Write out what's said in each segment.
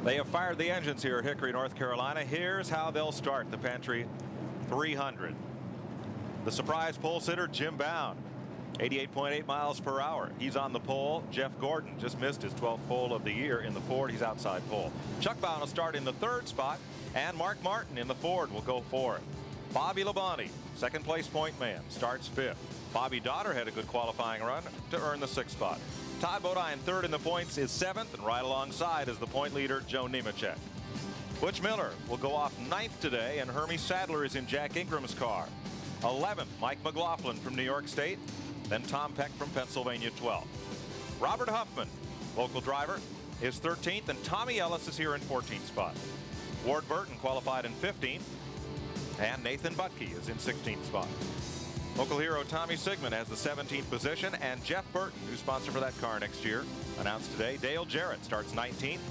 They have fired the engines here at Hickory, North Carolina. Here's how they'll start the Pantry 300. The surprise pole sitter, Jim Bound, 88.8 miles per hour. He's on the pole. Jeff Gordon just missed his 12th pole of the year in the Ford. He's outside pole. Chuck Bound will start in the 3rd spot, and Mark Martin in the Ford will go 4th. Bobby Labonte, 2nd place point man, starts 5th. Bobby Daughter had a good qualifying run to earn the 6th spot. Todd Bodine, 3rd in the points, is 7th, and right alongside is the point leader, Joe Nemechek. Butch Miller will go off 9th today, and Hermie Sadler is in Jack Ingram's car. 11th, Mike McLaughlin from New York State, then Tom Peck from Pennsylvania, 12th. Robert Huffman, local driver, is 13th, and Tommy Ellis is here in 14th spot. Ward Burton qualified in 15th, and Nathan Butke is in 16th spot. Local hero Tommy Sigmund has the 17th position, and Jeff Burton, who's sponsor for that car next year, announced today. Dale Jarrett starts 19th,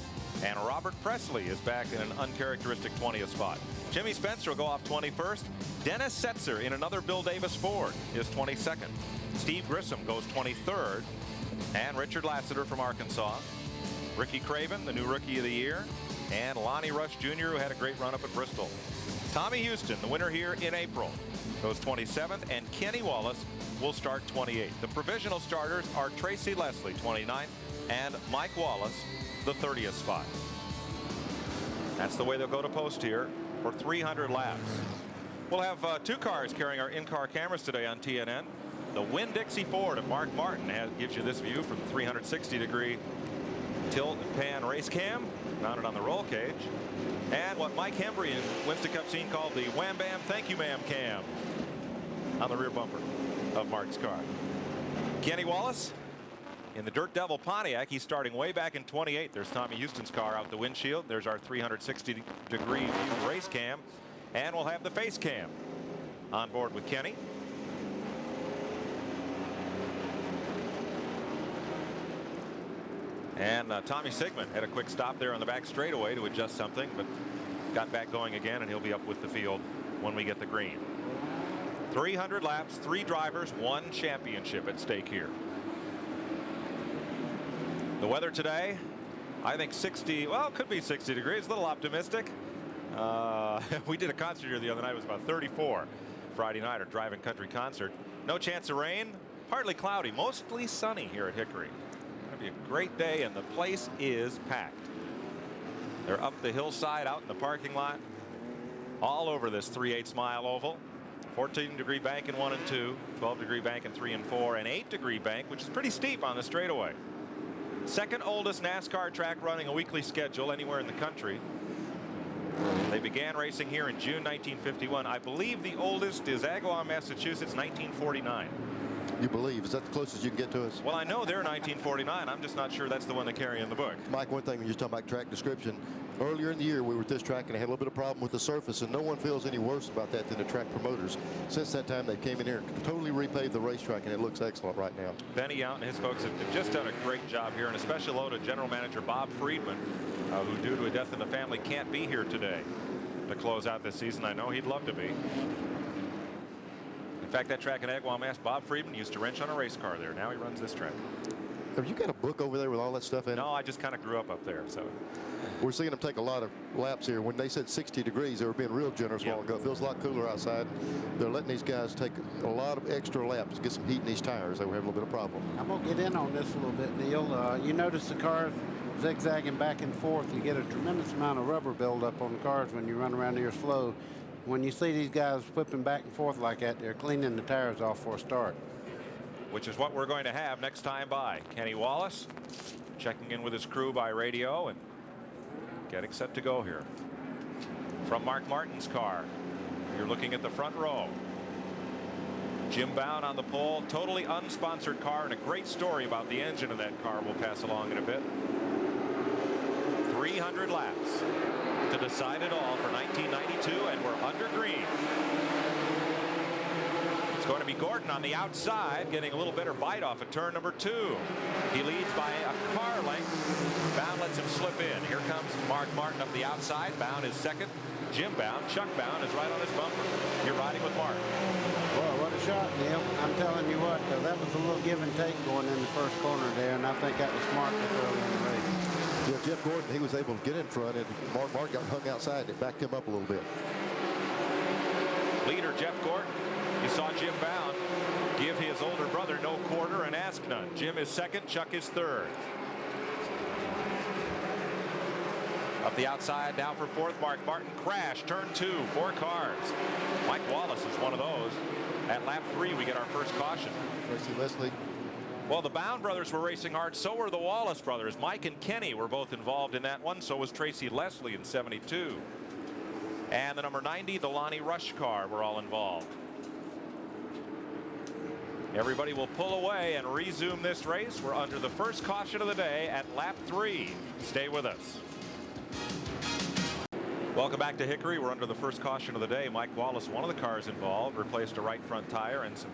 and Robert Presley is back in an uncharacteristic 20th spot. Jimmy Spencer will go off 21st. Dennis Setzer in another Bill Davis Ford is 22nd. Steve Grissom goes 23rd, and Richard Lassiter from Arkansas. Ricky Craven, the new rookie of the year, and Lonnie Rush Jr., who had a great run up at Bristol. Tommy Houston, the winner here in April, goes 27th, and Kenny Wallace will start 28th. The provisional starters are Tracy Leslie, 29th, and Mike Wallace, the 30th spot. That's the way they'll go to post here for 300 laps. We'll have 2 cars carrying our in-car cameras today on TNN. The Winn-Dixie Ford of Mark Martin gives you this view from the 360-degree tilt and pan race cam mounted on the roll cage, and what Mike Hembry in Winston Cup scene called the Wham Bam Thank You Ma'am cam on the rear bumper of Mark's car. Kenny Wallace in the Dirt Devil Pontiac. He's starting way back in 28. There's Tommy Houston's car out the windshield. There's our 360-degree view race cam, and we'll have the face cam on board with Kenny. And Tommy Sigmund had a quick stop there on the back straightaway to adjust something, but got back going again, and he'll be up with the field when we get the green. 300 laps, 3 drivers, 1 championship at stake here. The weather today, I think 60, well, it could be 60 degrees, a little optimistic. We did a concert here the other night. It was about 34 Friday night, our driving country concert. No chance of rain, partly cloudy, mostly sunny here at Hickory. Be a great day, and the place is packed. They're up the hillside, out in the parking lot, all over this 3/8 mile oval. 14-degree bank in 1 and 2, 12-degree bank in 3 and 4, and 8-degree bank, which is pretty steep on the straightaway. Second oldest NASCAR track running a weekly schedule anywhere in the country. They began racing here in June 1951. I believe the oldest is Agawam, Massachusetts, 1949. You believe? Is that the closest you can get to us? Well, I know they're 1949. I'm just not sure that's the one they carry in the book. Mike, one thing when you're talking about track description, earlier in the year we were at this track and they had a little bit of problem with the surface, and no one feels any worse about that than the track promoters. Since that time, they came in here and totally repaved the racetrack, and it looks excellent right now. Benny Out and his folks have just done a great job here, and a special hello to General Manager Bob Friedman, who, due to a death in the family, can't be here today to close out this season. I know he'd love to be. In fact, that track in Agawam, Mass, Bob Friedman used to wrench on a race car there. Now he runs this track. Have you got a book over there with all that stuff in it? No, I just kind of grew up there. So we're seeing them take a lot of laps here. When they said 60 degrees, they were being real generous a while ago. It feels a lot cooler outside. They're letting these guys take a lot of extra laps to get some heat in these tires. They were having a little bit of problem. I'm going to get in on this a little bit, Neil. You notice the cars zigzagging back and forth. You get a tremendous amount of rubber buildup on the cars when you run around here slow. When you see these guys flipping back and forth like that, they're cleaning the tires off for a start. Which is what we're going to have next time by. Kenny Wallace checking in with his crew by radio and getting set to go here. From Mark Martin's car, you're looking at the front row. Jim Bound on the pole, totally unsponsored car, and a great story about the engine of that car we'll pass along in a bit. 300 laps to decide it all for 1992, and we're under green. It's going to be Gordon on the outside, getting a little better bite off at turn number 2. He leads by a car length. Bound lets him slip in. Here comes Mark Martin up the outside. Bound is second. Jim Bound, Chuck Bound is right on his bumper. You're riding with Mark. Boy, what a shot, Neil. I'm telling you what, that was a little give and take going in the first corner there, and I think that was smart this early in the race. Yeah, Jeff Gordon, he was able to get in front, and Mark got hung outside. It backed him up a little bit. Leader Jeff Gordon. You saw Jim Bound give his older brother no quarter and ask none. Jim is second, Chuck is third. Up the outside now for fourth. Mark Martin crash, turn 2, 4 cars. Mike Wallace is one of those. At lap 3 we get our first caution. Tracy Leslie. Well, the Bound brothers were racing hard. So were the Wallace brothers. Mike and Kenny were both involved in that one. So was Tracy Leslie in 72. And the number 90, the Lonnie Rush car, were all involved. Everybody will pull away and resume this race. We're under the first caution of the day at lap 3. Stay with us. Welcome back to Hickory. We're under the first caution of the day. Mike Wallace, one of the cars involved, replaced a right front tire and some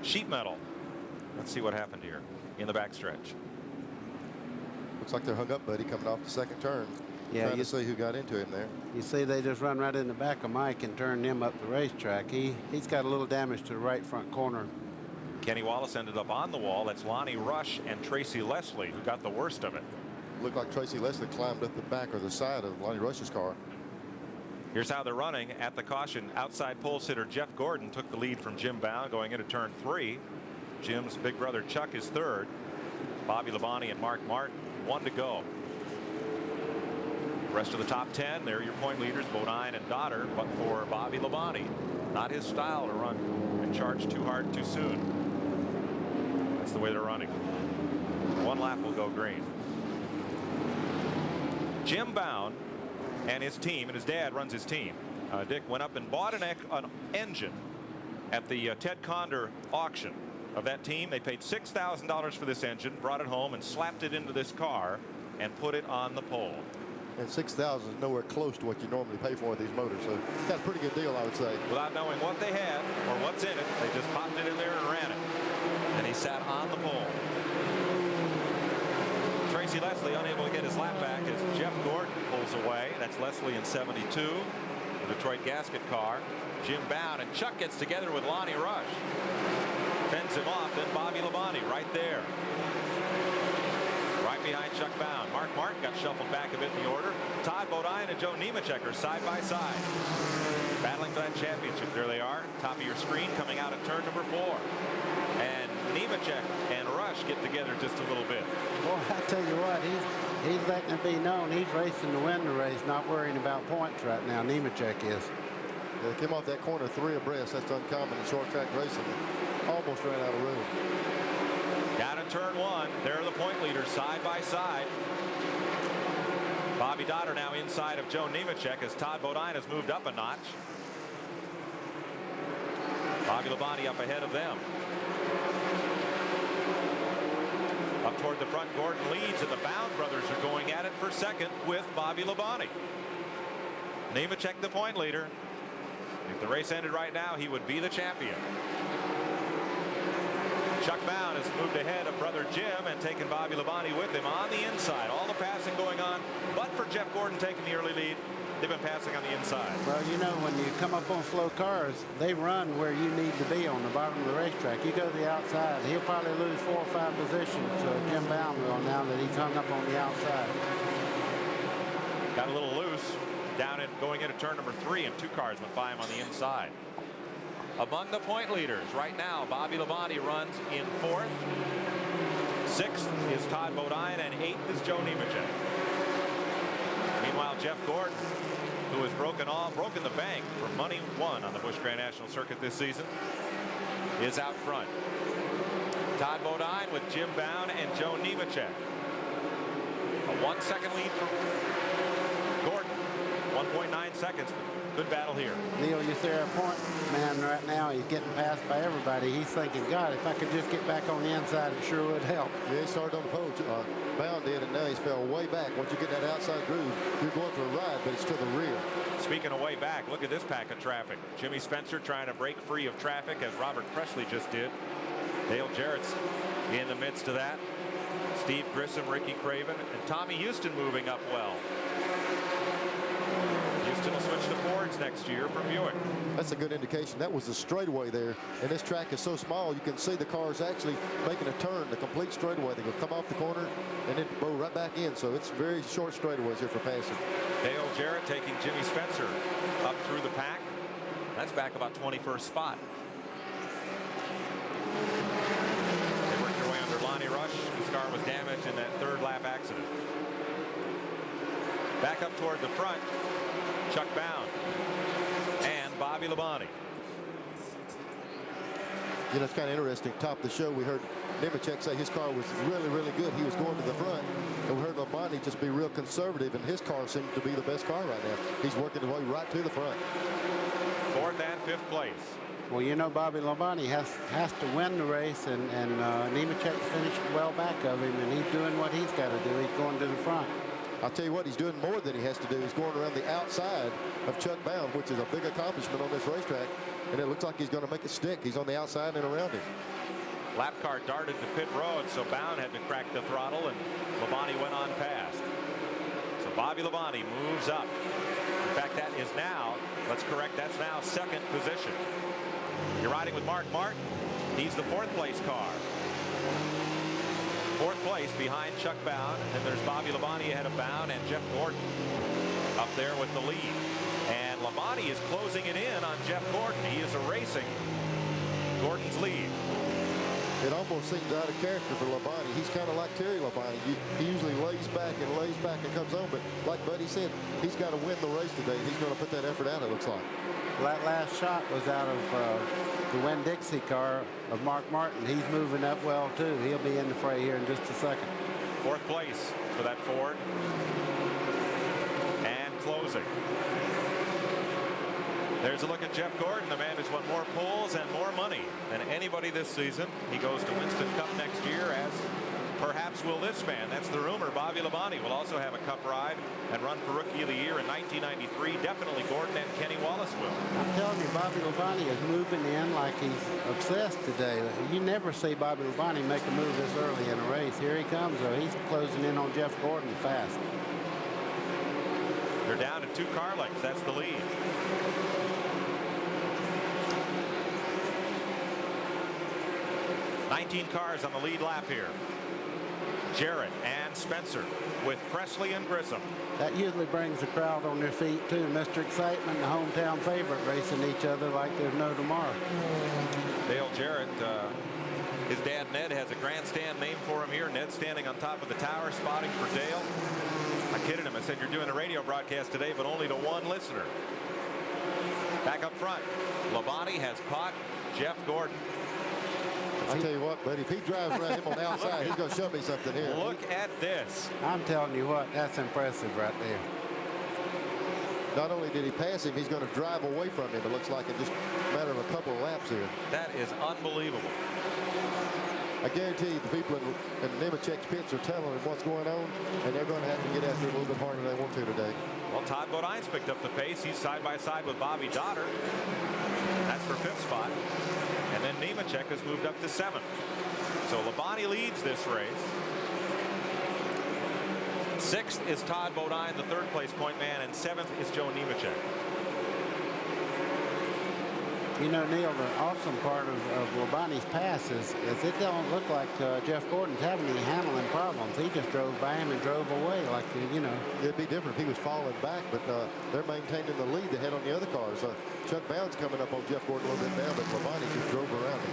sheet metal. Let's see what happened here in the backstretch. Looks like they're hung up, buddy, coming off the second turn. Yeah, Trying to see who got into him there. You see, they just run right in the back of Mike and turned him up the racetrack. He's got a little damage to the right front corner. Kenny Wallace ended up on the wall. That's Lonnie Rush and Tracy Leslie who got the worst of it. Looked like Tracy Leslie climbed up the back or the side of Lonnie Rush's car. Here's how they're running at the caution. Outside pole sitter Jeff Gordon took the lead from Jim Bound going into turn 3. Jim's big brother Chuck is third. Bobby Labonte and Mark Martin, 1 to go. Rest of the top 10, they're your point leaders, Bodine and Dotter, but for Bobby Labonte, not his style to run and charge too hard too soon. That's the way they're running. 1 lap will go green. Jim Bound and his team, and his dad runs his team. Dick went up and bought an engine at the Ted Condor auction of that team. They paid $6,000 for this engine, brought it home and slapped it into this car and put it on the pole. And $6,000 is nowhere close to what you normally pay for with these motors, so it's got a pretty good deal, I would say. Without knowing what they had or what's in it, they just popped it in there and ran it. And he sat on the pole. Tracy Leslie unable to get his lap back as Jeff Gordon pulls away. That's Leslie in 72, the Detroit gasket car. Jim Bound and Chuck gets together with Lonnie Rush. Fends him off, then Bobby Labonte right there. Right behind Chuck Bound. Mark Martin got shuffled back a bit in the order. Todd Bodine and Joe Nemechek are side by side. Battling for that championship. There they are. Top of your screen coming out of turn number 4. And Nemechek and Rush get together just a little bit. Boy, I tell you what, he's letting it be known he's racing to win the race, not worrying about points right now. Nemechek is. They came off that corner 3 abreast. That's uncommon in short track racing. Almost ran out of room. Down in turn 1, there are the point leaders side by side. Bobby Dotter now inside of Joe Nemechek as Todd Bodine has moved up a notch. Bobby Labonte up ahead of them. Up toward the front, Gordon leads, and the Bound brothers are going at it for second with Bobby Labonte. Nemechek the point leader. If the race ended right now, he would be the champion. Chuck Bound has moved ahead of brother Jim and taken Bobby Labonte with him on the inside. All the passing going on, but for Jeff Gordon taking the early lead, they've been passing on the inside. Well, you know, when you come up on slow cars, they run where you need to be on the bottom of the racetrack. You go to the outside, he'll probably lose 4 or 5 positions. Jim Bound will now that he's hung up on the outside. Got a little loose down in going into turn number 3, and 2 cars went by him on the inside. Among the point leaders right now, Bobby Labonte runs in 4th. 6th is Todd Bodine, and 8th is Joe Nemechek. Meanwhile, Jeff Gordon, who has broken the bank for money won on the Busch Grand National Circuit this season, is out front. Todd Bodine with Jim Bound and Joe Nemechek. A 1-second lead for Gordon. 1.9 seconds. Good battle here. Neil, you see our point man right now. He's getting passed by everybody. He's thinking, God, if I could just get back on the inside, it sure would help. Yeah, he started on the pole. Bound did, and now he's fell way back. Once you get that outside groove, you're going for a ride, but it's to the rear. Speaking of way back, look at this pack of traffic. Jimmy Spencer trying to break free of traffic, as Robert Presley just did. Dale Jarrett's in the midst of that. Steve Grissom, Ricky Craven, and Tommy Houston moving up well. Houston will switch to Fords next year from Buick. That's a good indication. That was the straightaway there, and this track is so small you can see the cars actually making a turn, the complete straightaway. They will come off the corner and then go right back in. So it's very short straightaways here for passing. Dale Jarrett taking Jimmy Spencer up through the pack. That's back about 21st spot. They worked their way under Lonnie Rush, whose car was damaged in that third lap accident. Back up toward the front, Chuck Bound and Bobby Labonte. You know, it's kind of interesting. Top of the show, we heard Nemechek say his car was really, really good. He was going to the front. And we heard Labonte just be real conservative, and his car seems to be the best car right now. He's working his way right to the front. 4th and 5th place. Well, you know, Bobby Labonte has to win the race, and Nemechek finished well back of him, and he's doing what he's got to do. He's going to the front. I'll tell you what, he's doing more than he has to do. He's going around the outside of Chuck Bound, which is a big accomplishment on this racetrack, and it looks like he's going to make it stick. He's on the outside and around him. Lap car darted to pit road, so Bound had to crack the throttle, and Labonte went on past. So Bobby Labonte moves up. In fact, that is now, let's correct, that's now 2nd position. You're riding with Mark Martin. He's the 4th place car. 4th place behind Chuck Bound, and there's Bobby Labonte ahead of Bound and Jeff Gordon up there with the lead. And Labonte is closing it in on Jeff Gordon. He is erasing Gordon's lead. It almost seems out of character for Labonte. He's kind of like Terry Labonte. He usually lays back and comes on, but like Buddy said, he's got to win the race today. He's going to put that effort out, it looks like. That last shot was out of the Winn-Dixie car of Mark Martin. He's moving up well, too. He'll be in the fray here in just a second. 4th place for that Ford. And closing. There's a look at Jeff Gordon, the man who's won more poles and more money than anybody this season. He goes to Winston Cup next year, as perhaps will this man. That's the rumor. Bobby Labonte will also have a Cup ride and run for Rookie of the Year in 1993. Definitely Gordon and Kenny Wallace will. I'm telling you, Bobby Labonte is moving in like he's obsessed today. You never see Bobby Labonte make a move this early in a race. Here he comes, though. He's closing in on Jeff Gordon fast. They're down to 2 car lengths. That's the lead. $19 cars on the lead lap here. Jarrett and Spencer with Presley and Grissom. That usually brings the crowd on their feet, too. Mr. Excitement, the hometown favorite, racing each other like there's no tomorrow. Dale Jarrett, his dad Ned has a grandstand named for him here. Ned standing on top of the tower, spotting for Dale. I kidded him. I said, you're doing a radio broadcast today, but only to 1 listener. Back up front, Labonte has caught Jeff Gordon. I'll tell you what, buddy, if he drives around him on the outside, he's going to show me something here. Look at this. I'm telling you what, that's impressive right there. Not only did he pass him, he's going to drive away from him. It looks like it just a matter of a couple of laps here. That is unbelievable. I guarantee you the people in Nemechek's pits are telling him what's going on, and they're going to have to get after it a little bit harder than they want to today. Well, Todd Bodine's picked up the pace. He's side by side with Bobby Dotter. That's for 5th spot. And then Nemechek has moved up to 7th. So Labonte leads this race. 6th is Todd Bodine, the 3rd place point man, and 7th is Joe Nemechek. You know, Neil, the awesome part of Labonte's pass is it don't look like Jeff Gordon's having any handling problems. He just drove by him and drove away like, you know. It'd be different if he was falling back, but they're maintaining the lead they had on the other cars. Chuck Bound's coming up on Jeff Gordon a little bit now, but Labonte just drove around him.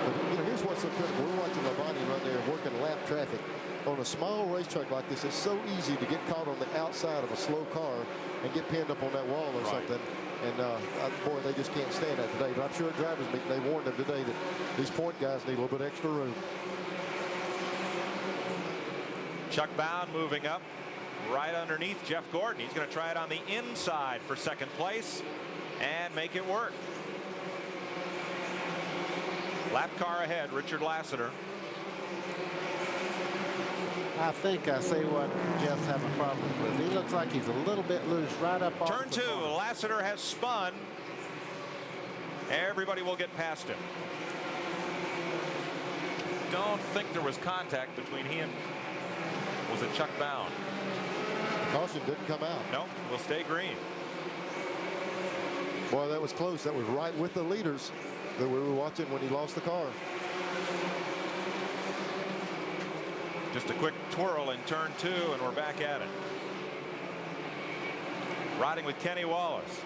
But, you know, here's what's so critical. We're watching Labonte run there working lap traffic. On a small racetrack like this, it's so easy to get caught on the outside of a slow car and get pinned up on that wall or something. And, boy, they just can't stand that today. But I'm sure at drivers' meeting they warned them today that these point guys need a little bit extra room. Chuck Bound moving up right underneath Jeff Gordon. He's going to try it on the inside for 2nd place and make it work. Lap car ahead, Richard Lassiter. I think I see what Jeff's having problems with. He looks like he's a little bit loose right up off Turn 2, Lassiter has spun. Everybody will get past him. Don't think there was contact between he and, was it Chuck Bound? Caution didn't come out. No, will stay green. Boy, that was close. That was right with the leaders that we were watching when he lost the car. Just a quick twirl in turn 2, and we're back at it. Riding with Kenny Wallace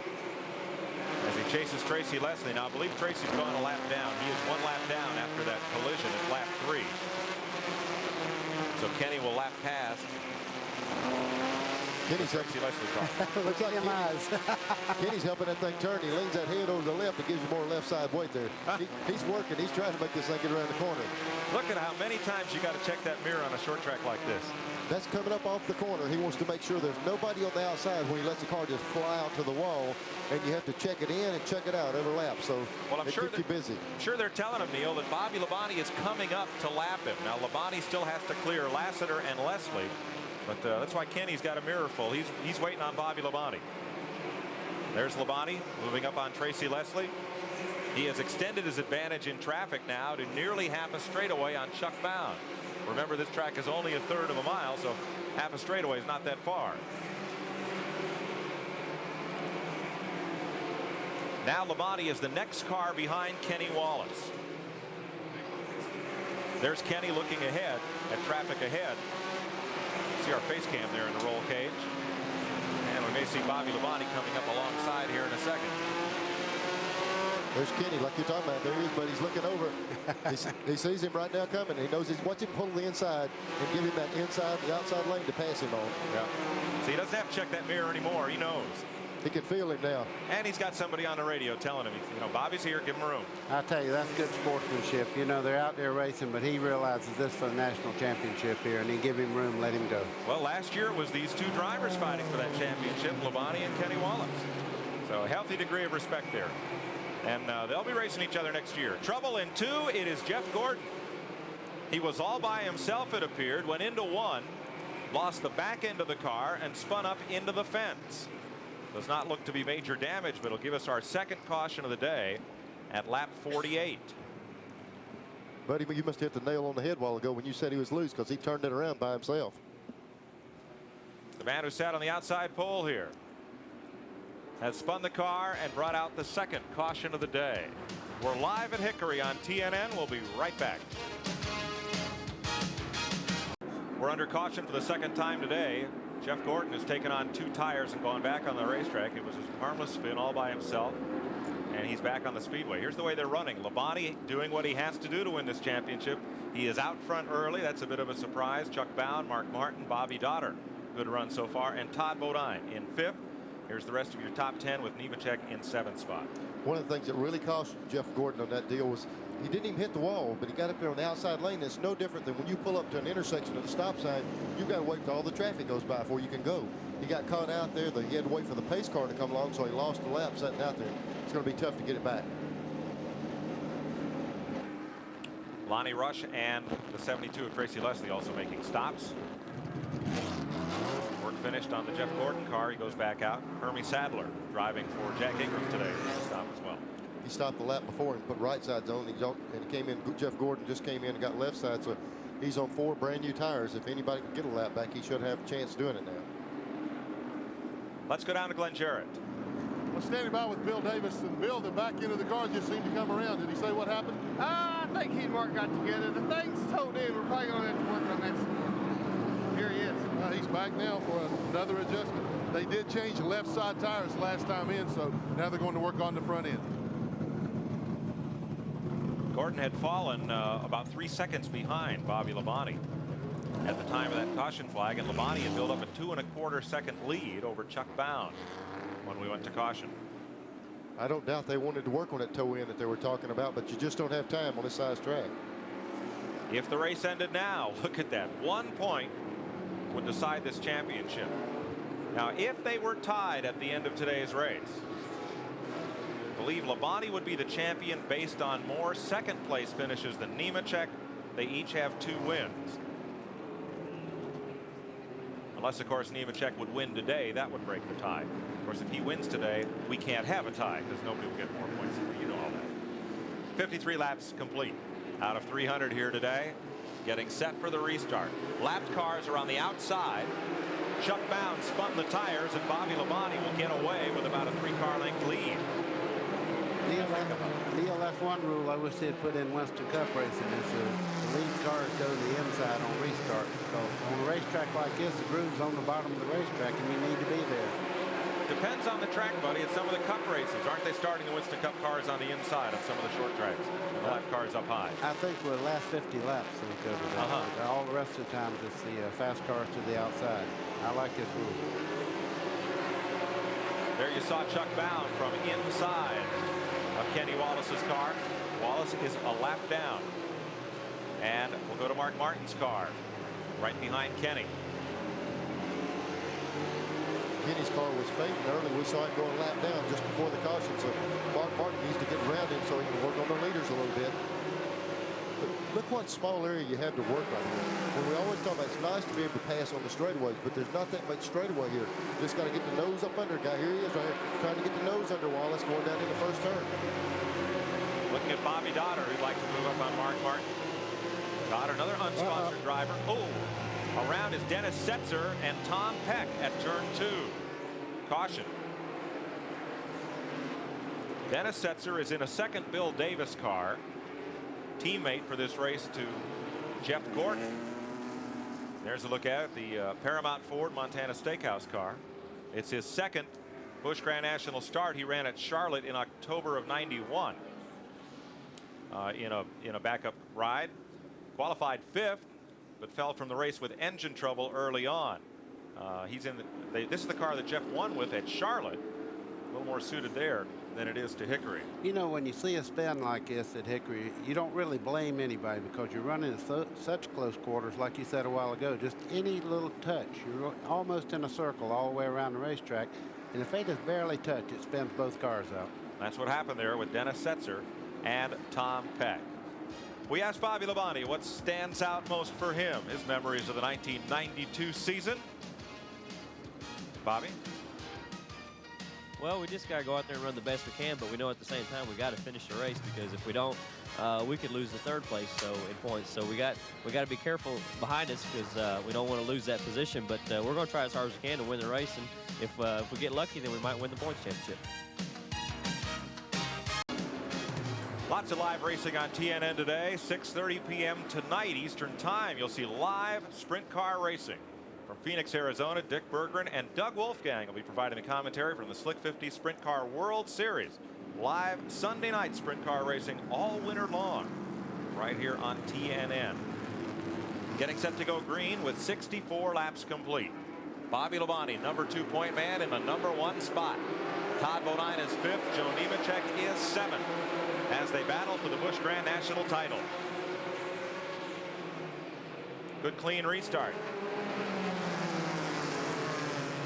as he chases Tracy Leslie. Now, I believe Tracy's gone a lap down. He is 1 lap down after that collision at lap 3. So Kenny will lap past Kenny's Tracy Leslie car. Look at him eyes. Kenny's helping that thing turn. He leans that head over the left. It gives you more left side weight there. He's working. He's trying to make this thing get around the corner. Look at how many times you got to check that mirror on a short track like this. That's coming up off the corner. He wants to make sure there's nobody on the outside when he lets the car just fly out to the wall, and you have to check it in and check it out every lap. So well, I'm sure keeps you busy. I'm sure they're telling him, Neil, that Bobby Labonte is coming up to lap him. Now, Labonte still has to clear Lassiter and Leslie, but that's why Kenny's got a mirror full. He's waiting on Bobby Labonte. There's Labonte moving up on Tracy Leslie. He has extended his advantage in traffic now to nearly half a straightaway on Chuck Bound. Remember, this track is only 1/3 of a mile, so half a straightaway is not that far. Now Labonte is the next car behind Kenny Wallace. There's Kenny looking ahead at traffic ahead. See our face cam there in the roll cage. And we may see Bobby Labonte coming up alongside here in a second. There's Kenny, like you're talking about. There he is, but he's looking over. He sees him right now coming. He knows he's watching him pull the inside and give him that inside, the outside lane to pass him on. Yeah. So he doesn't have to check that mirror anymore. He knows. He can feel him now. And he's got somebody on the radio telling him, you know, Bobby's here, give him room. I tell you, that's good sportsmanship. You know, they're out there racing, but he realizes this for the national championship here, and he give him room, let him go. Well, last year it was these 2 drivers fighting for that championship, Labonte and Kenny Wallace. So a healthy degree of respect there. And they'll be racing each other next year. Trouble in 2, it is Jeff Gordon. He was all by himself, it appeared, went into 1, lost the back end of the car, and spun up into the fence. Does not look to be major damage, but it'll give us our second caution of the day at lap 48. Buddy, you must have hit the nail on the head a while ago when you said he was loose, because he turned it around by himself. The man who sat on the outside pole here has spun the car and brought out the second caution of the day. We're live at Hickory on TNN. We'll be right back. We're under caution for the second time today. Jeff Gordon has taken on 2 tires and gone back on the racetrack. It was a harmless spin all by himself, and he's back on the speedway. Here's the way they're running. Labonte doing what he has to do to win this championship. He is out front early. That's a bit of a surprise. Chuck Bound, Mark Martin, Bobby Dotter. Good run so far. And Todd Bodine in 5th. Here's the rest of your top 10 with Nemechek in 7th spot. One of the things that really cost Jeff Gordon on that deal was he didn't even hit the wall, but he got up there on the outside lane. It's no different than when you pull up to an intersection at the stop sign. You've got to wait till all the traffic goes by before you can go. He got caught out there. He had to wait for the pace car to come along, so he lost the lap sitting out there. It's going to be tough to get it back. Lonnie Rush and the 72 of Tracy Leslie also making stops. Work finished on the Jeff Gordon car. He goes back out. Hermie Sadler driving for Jack Ingram today. Stop as well. He stopped the lap before and put right sides on, and he came in. Jeff Gordon just came in and got left side, so he's on 4 brand new tires. If anybody can get a lap back, he should have a chance doing it now. Let's go down to Glenn Jarrett. Well, standing by with Bill Davis, and Bill, the back end of the car just seemed to come around. Did he say what happened? I think he and Mark got together. The thing's told in. We're probably going to have to work on that. Here he is. He's back now for another adjustment. They did change the left side tires last time in, so now they're going to work on the front end. Gordon had fallen about 3 seconds behind Bobby Labonte at the time of that caution flag, and Labonte had built up a 2 1/4 second lead over Chuck Bound when we went to caution. I don't doubt they wanted to work on that toe in that they were talking about, but you just don't have time on this size track. If the race ended now, look at that. 1 point would decide this championship. Now, if they were tied at the end of today's race, I believe Labonte would be the champion based on more second place finishes than Nemechek. They each have 2 wins. Unless, of course, Nemechek would win today, that would break the tie. Of course, if he wins today, we can't have a tie because nobody will get more points. You know all that. 53 laps complete out of 300 here today. Getting set for the restart. Lapped cars are on the outside. Chuck Bound spun the tires, and Bobby Labonte will get away with about a 3-car length lead. The LF1 rule I wish they had put in Winston Cup racing is the lead cars go to the inside on restart. Because on a racetrack like this, the groove's on the bottom of the racetrack, and you need to be there. Depends on the track, buddy. At some of the Cup races, aren't they starting the Winston Cup cars on the inside on some of the short tracks? The lap cars up high. I think for the last 50 laps they go to that. All the rest of the times it's the fast cars to the outside. I like this rule. There you saw Chuck Bound from inside of Kenny Wallace's car. Wallace is a lap down. And we'll go to Mark Martin's car, right behind Kenny. Kenny's car was fading early. We saw him going lap down just before the caution. So Mark Martin needs to get around him so he can work on the leaders a little bit. But look what small area you have to work on here. When we always talk about it's nice to be able to pass on the straightaways, but there's not that much straightaway here. Just got to get the nose up under a guy. Here he is right here, trying to get the nose under Wallace going down in the first turn. Looking at Bobby Dotter, who'd like to move up on Mark Martin. Dotter, another unsponsored driver. Oh, around is Dennis Setzer and Tom Peck at turn 2. Caution. Dennis Setzer is in a second Bill Davis car, teammate for this race to Jeff Gordon. There's a look at it, the Paramount Ford Montana Steakhouse car. It's his second Busch Grand National start. He ran at Charlotte in October of '91 in a backup ride. Qualified 5th, but fell from the race with engine trouble early on. He's in this is the car that Jeff won with at Charlotte. A little more suited there than it is to Hickory. You know, when you see a spin like this at Hickory, you don't really blame anybody because you're running in such close quarters, like you said a while ago. Just any little touch, you're almost in a circle all the way around the racetrack, and if they just barely touch, it spins both cars out. That's what happened there with Dennis Setzer and Tom Peck. We asked Bobby Labonte what stands out most for him, his memories of the 1992 season. Bobby? Well, we just got to go out there and run the best we can, but we know at the same time we got to finish the race, because if we don't, we could lose the 3rd place in points. So we got to be careful behind us, because we don't want to lose that position. But we're going to try as hard as we can to win the race, and if we get lucky, then we might win the points championship. Lots of live racing on TNN today. 6:30 p.m. tonight Eastern Time. You'll see live sprint car racing. From Phoenix, Arizona, Dick Berggren and Doug Wolfgang will be providing the commentary from the Slick 50 Sprint Car World Series. Live Sunday night sprint car racing all winter long right here on TNN. Getting set to go green with 64 laps complete. Bobby Labonte, number 2 point man, in the number 1 spot. Todd Bodine is 5th. Joe Nemechek is 7th as they battle for the Busch Grand National title. Good clean restart.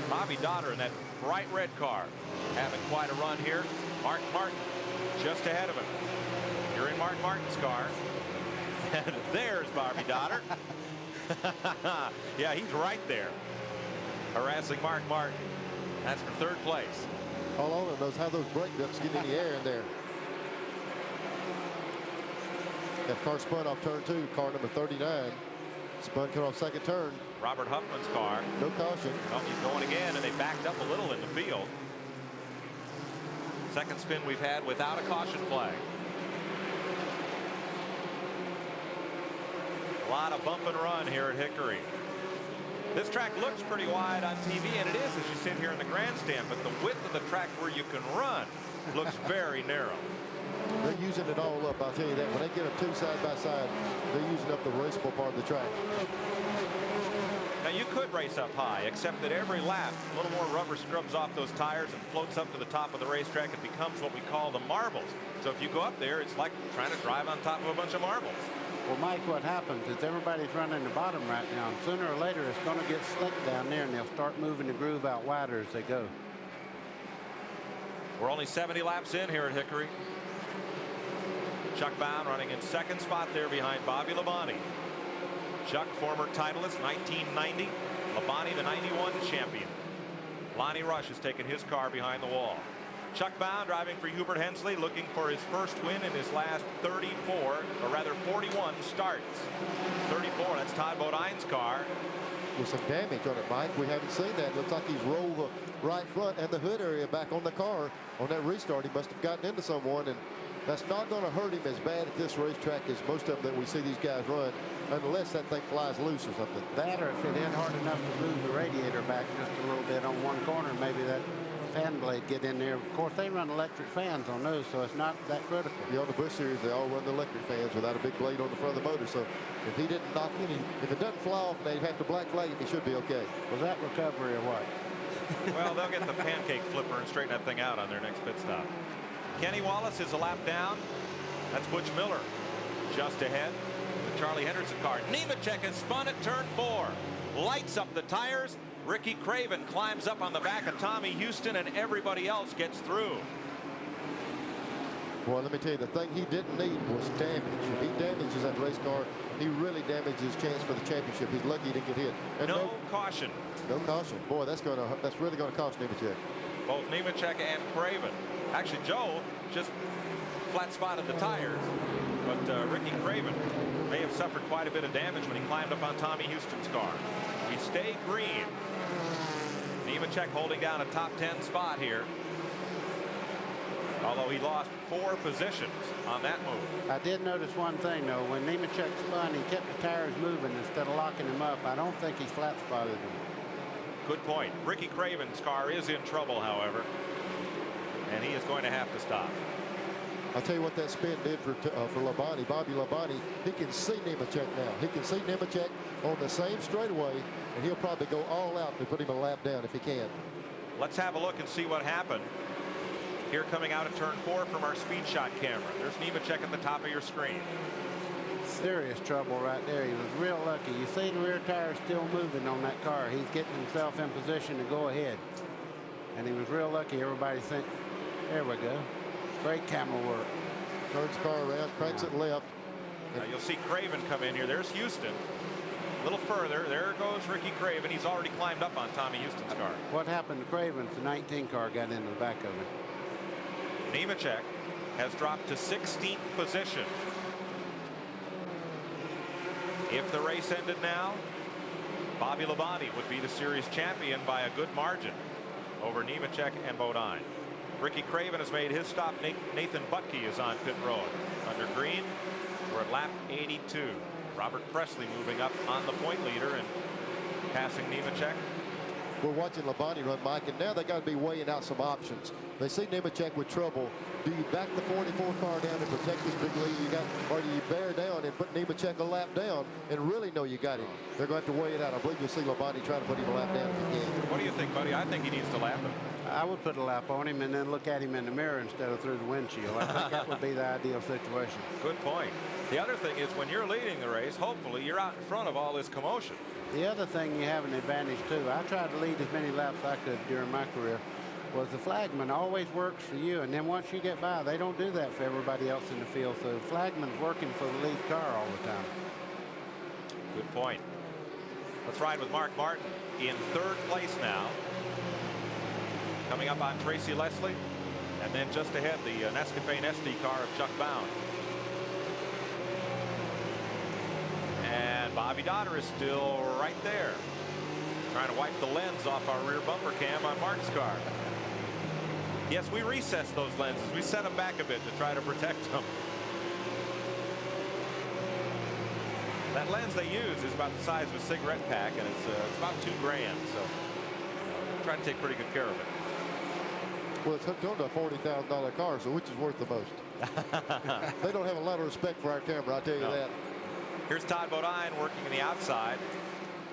Bobby Dotter in that bright red car having quite a run here. Mark Martin just ahead of him. You're in Mark Martin's car. And there's Bobby Dotter. Yeah, he's right there harassing Mark Martin. That's for 3rd place. All over knows how those brake ducts get in the air in there. That car spun off turn 2, car number 39. Spun cut off 2nd turn. Robert Huffman's car. No caution. Oh, he's going again, and they backed up a little in the field. Second spin we've had without a caution flag. A lot of bump and run here at Hickory. This track looks pretty wide on TV, and it is as you sit here in the grandstand, but the width of the track where you can run looks very narrow. They're using it all up, I'll tell you that. When they get them 2 side by side, they're using up the raceable part of the track. Now you could race up high, except that every lap a little more rubber scrubs off those tires and floats up to the top of the racetrack. It becomes what we call the marbles. So if you go up there, it's like trying to drive on top of a bunch of marbles. Well, Mike, what happens is everybody's running the bottom right now, and sooner or later it's going to get slick down there, and they'll start moving the groove out wider as they go. We're only 70 laps in here at Hickory. Chuck Bound running in 2nd spot there behind Bobby Labonte. Chuck, former titleist, 1990. Labonte, the 91 champion. Lonnie Rush has taken his car behind the wall. Chuck Bound driving for Hubert Hensley, looking for his first win in his last 34, or rather 41 starts. 34, that's Todd Bodine's car. with some damage on it, Mike. We haven't seen that. Looks like he's rolled the right front and the hood area back on the car. On that restart, he must have gotten into someone, and that's not going to hurt him as bad at this racetrack as most of them that we see these guys run, unless that thing flies loose or something. That, or if it hit hard enough to move the radiator back just a little bit on one corner, maybe that fan blade get in there. Of course, they run electric fans on those, so it's not that critical. Yeah, on the Busch Series, they all run the electric fans without a big blade on the front of the motor. So if he didn't knock any, if it doesn't fly off and they have to black flag him, he should be okay. Was that recovery or what? Well, they'll get the pancake flipper and straighten that thing out on their next pit stop. Kenny Wallace is a lap down. That's Butch Miller just ahead. The Charlie Henderson car. Nemechek has spun at turn 4. Lights up the tires. Ricky Craven climbs up on the back of Tommy Houston, and everybody else gets through. Well, let me tell you, the thing he didn't need was damage. If he damages that race car, he really damages his chance for the championship. He's lucky he didn't get hit. And No caution. no caution. Boy, that's really going to cost Nemechek. Both Nemechek and Craven. Actually, Joe just flat spotted the tires, but Ricky Craven may have suffered quite a bit of damage when he climbed up on Tommy Houston's car. We stay green. Nemechek holding down a top 10 spot here, although he lost 4 positions on that move. I did notice one thing, though. When Nemechek spun, he kept the tires moving instead of locking them up. I don't think he flat spotted them. Good point. Ricky Craven's car is in trouble, however, and he is going to have to stop. I'll tell you what that spin did for Labonte. Bobby Labonte, he can see Nemechek now. He can see Nemechek on the same straightaway, and he'll probably go all out to put him a lap down if he can. Let's have a look and see what happened. Here coming out of turn 4 from our speed shot camera. There's Nemechek at the top of your screen. Serious trouble right there. He was real lucky. You see the rear tire still moving on that car. He's getting himself in position to go ahead. And he was real lucky. Everybody think, there we go. Great camera work. Turns the car around, cranks it left. Now you'll see Craven come in here. There's Houston. A little further. There goes Ricky Craven. He's already climbed up on Tommy Houston's car. What happened to Craven? The 19 car got into the back of him. Nemechek has dropped to 16th position. If the race ended now, Bobby Labonte would be the series champion by a good margin over Nemechek and Bodine. Ricky Craven has made his stop. Nathan Butke is on pit road. Under green, we're at lap 82. Robert Presley moving up on the point leader and passing Nemechek. We're watching Labonte run, Mike, and now they got to be weighing out some options. They see Nemechek with trouble. Do you back the 44 car down and protect this big lead you got, or do you bear down and put Nemechek a lap down and really know you got him? They're going to have to weigh it out. I believe you'll see Labonte trying to put him a lap down if he can. What do you think, buddy? I think he needs to lap him. I would put a lap on him and then look at him in the mirror instead of through the windshield. I think that would be the ideal situation. Good point. The other thing is when you're leading the race, hopefully you're out in front of all this commotion. The other thing you have an advantage too. I tried to lead as many laps as I could during my career. Was the flagman always works for you, and then once you get by, they don't do that for everybody else in the field. So the flagman's working for the lead car all the time. Good point. Let's ride with Mark Martin in 3rd place now. Coming up on Tracy Leslie, and then just ahead the Nescafe SD car of Chuck Bound. And Bobby Dotter is still right there, trying to wipe the lens off our rear bumper cam on Mark's car. Yes, we recessed those lenses. We set them back a bit to try to protect them. That lens they use is about the size of a cigarette pack, and it's about $2 grand. So trying to take pretty good care of it. Well, it's hooked onto a $40,000 car, so which is worth the most? They don't have a lot of respect for our camera, I'll tell you that. Here's Todd Bodine working in the outside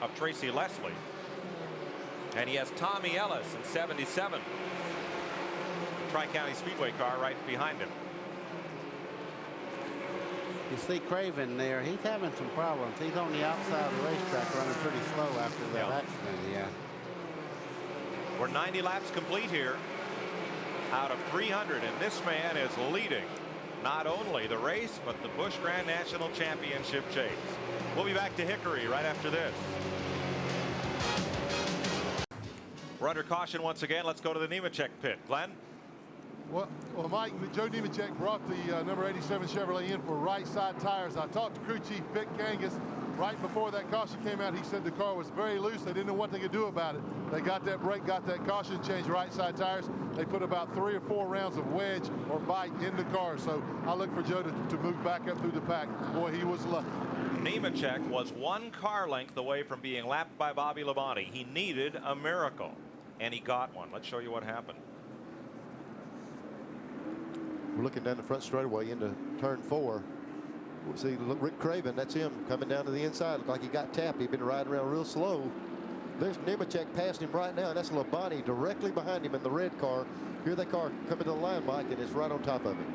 of Tracy Leslie. And he has Tommy Ellis in 77. Tri-County Speedway car right behind him. You see Craven there. He's having some problems. He's on the outside of the racetrack running pretty slow after that accident. Yeah. We're 90 laps complete here out of 300, and this man is leading not only the race but the Busch Grand National Championship chase. We'll be back to Hickory right after this. We're under caution once again. Let's go to the Nemechek pit. Glenn? Well, Mike, Joe Nemechek brought the number 87 Chevrolet in for right side tires. I talked to crew chief Vic Kangas. right before that caution came out, he said the car was very loose. They didn't know what they could do about it. They got that brake, got that caution, changed right side tires. They put about 3 or 4 rounds of wedge or bite in the car. So I look for Joe to move back up through the pack. Boy, he was lucky. Nemechek was 1 car length away from being lapped by Bobby Labonte. He needed a miracle, and he got one. Let's show you what happened. We're looking down the front straightaway into turn 4. We'll see Rick Craven, that's him coming down to the inside. Looked like he got tapped. He'd been riding around real slow. There's Nemechek past him right now, and that's Labonte directly behind him in the red car. Here that car coming to the line, Mike, and it's right on top of him.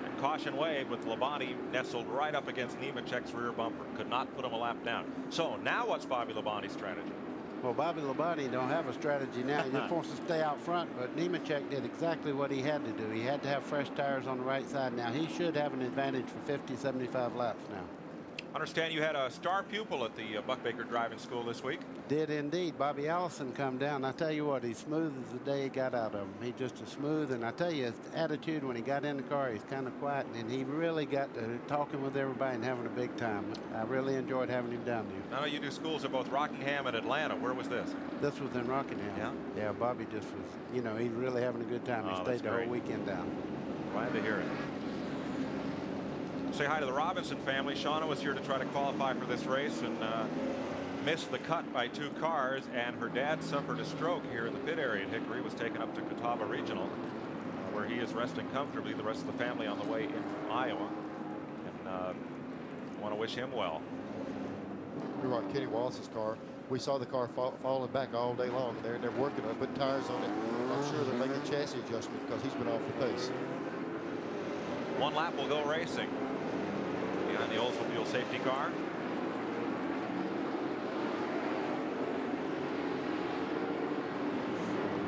And caution wave with Labonte nestled right up against Nemechek's rear bumper. Could not put him a lap down. So now what's Bobby Labonte's strategy? Well, Bobby Labonte don't have a strategy now. He just wants to stay out front, but Nemechek did exactly what he had to do. He had to have fresh tires on the right side. Now he should have an advantage for 50, 75 laps now. Understand you had a star pupil at the Buck Baker Driving School this week. Did indeed. Bobby Allison come down. I tell you what, he's smooth as the day he got out of him. He just as smooth, and I tell you, his attitude when he got in the car, he's kind of quiet, and he really got to talking with everybody and having a big time. I really enjoyed having him down there. I know you do schools at both Rockingham and Atlanta. Where was this? This was in Rockingham. Yeah? Yeah, Bobby just was, you know, he's really having a good time. He Oh, stayed the great. whole weekend down. Glad to hear it. Say hi to the Robinson family. Shauna was here to try to qualify for this race and missed the cut by 2 cars, and her dad suffered a stroke here in the pit area at Hickory. Was taken up to Catawba Regional, where he is resting comfortably. The rest of the family on the way in from Iowa, and want to wish him well. You're right, Kenny Wallace's car. We saw the car falling back all day long there, and they're working on it, putting tires on it. I'm sure they're making chassis adjustment because he's been off the pace. 1 lap will go racing behind the Oldsmobile safety car.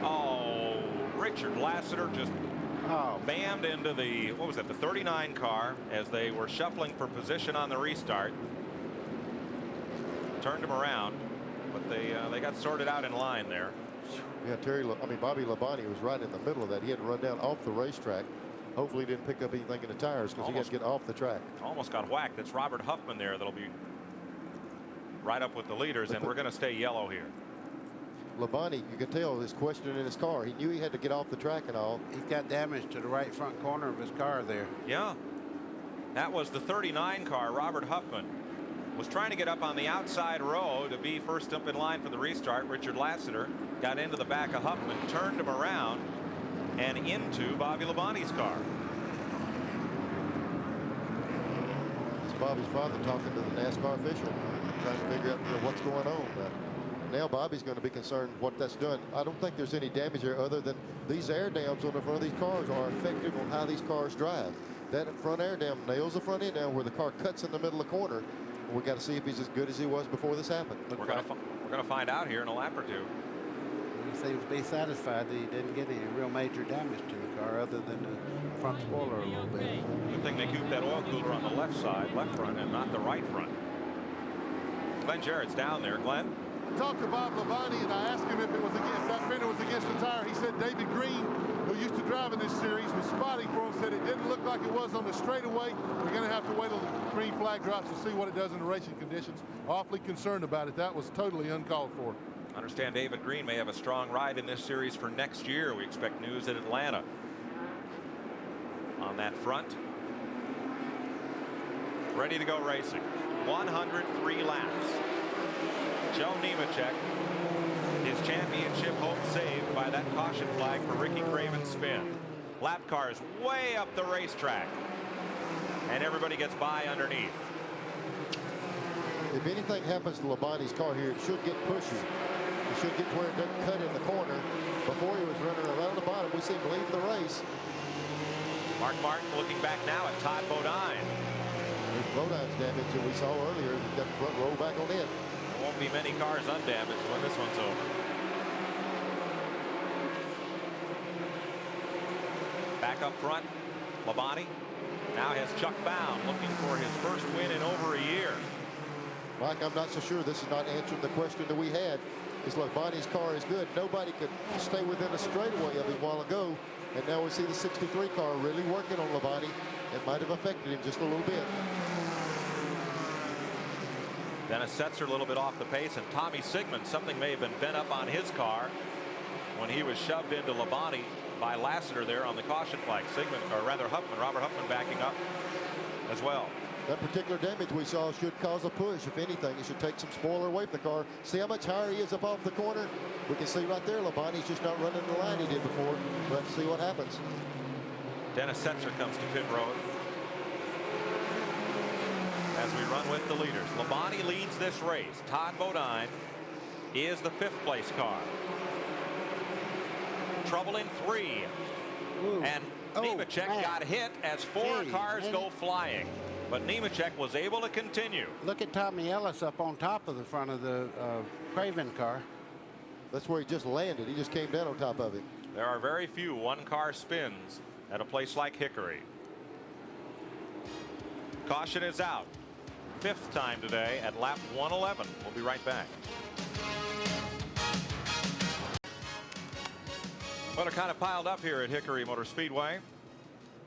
Oh, Richard Lassiter just bammed into the, what was that, the 39 car as they were shuffling for position on the restart. Turned him around, but they got sorted out in line there. Yeah, Bobby Labonte was right in the middle of that. He had to run down off the racetrack. Hopefully he didn't pick up anything in the tires because he got to get off the track. Almost got whacked. That's Robert Huffman there that'll be right up with the leaders, and we're going to stay yellow here. Labonte, you can tell, is questioning in his car. He knew he had to get off the track and all. He's got damage to the right front corner of his car there. Yeah. That was the 39 car. Robert Huffman was trying to get up on the outside row to be first up in line for the restart. Richard Lassiter got into the back of Huffman, turned him around, and into Bobby Labonte's car. It's Bobby's father talking to the NASCAR official, trying to figure out what's going on. Now Bobby's going to be concerned what that's done. I don't think there's any damage there other than these air dams on the front of these cars are effective on how these cars drive. That front air dam nails the front end down where the car cuts in the middle of the corner. We got to see if he's as good as he was before this happened. We're going to find out here in a lap or two. He seems to be satisfied that he didn't get any real major damage to the car other than the front spoiler a little bit. Good thing they cooped that oil cooler on the left side, left front, and not the right front. Glenn Jarrett's down there. Glenn? I talked to Bob Labonte and I asked him if that fender was against the tire. He said David Green, who used to drive in this series, was spotting for him, said it didn't look like it was on the straightaway. We're going to have to wait till the green flag drops to see what it does in the racing conditions. Awfully concerned about it. That was totally uncalled for. Understand David Green may have a strong ride in this series for next year. We expect news at Atlanta on that front. Ready to go racing. 103 laps. Joe Nemechek, his championship hope saved by that caution flag for Ricky Craven's spin. Lap cars way up the racetrack, and everybody gets by underneath. If anything happens to Labonte's car here, it should get pushy. It should get to where it doesn't cut in the corner. Before he was running around the bottom, we see him leave the race. Mark Martin looking back now at Todd Bodine. There's Bodine's damage that we saw earlier. He's got the front roll back on in. There won't be many cars undamaged when this one's over. Back up front, Labonte now has Chuck Bound looking for his first win in over a year. Mike, I'm not so sure this is not answering the question that we had. Is Labonte's car is good. Nobody could stay within a straightaway of him a while ago. And now we see the 63 car really working on Labonte. It might have affected him just a little bit. Dennis Setzer a little bit off the pace, and Tommy Sigmund, something may have been bent up on his car when he was shoved into Labonte by Lassiter there on the caution flag. Sigmund, or rather Huffman, Robert Huffman backing up as well. That particular damage we saw should cause a push. If anything, it should take some spoiler away from the car. See how much higher he is up off the corner? We can see right there, Labonte's just not running the line he did before. Let's see what happens. Dennis Setzer comes to pit road as we run with the leaders. Labonte leads this race. Todd Bodine is the 5th place car. Trouble in 3. Ooh. And Nemechek got hit as 4 cars go flying. But Nemechek was able to continue. Look at Tommy Ellis up on top of the front of the Craven car. That's where he just landed. He just came down on top of it. There are very few one-car spins at a place like Hickory. Caution is out. 5th time today at lap 111. We'll be right back. Well, they're kind of piled up here at Hickory Motor Speedway.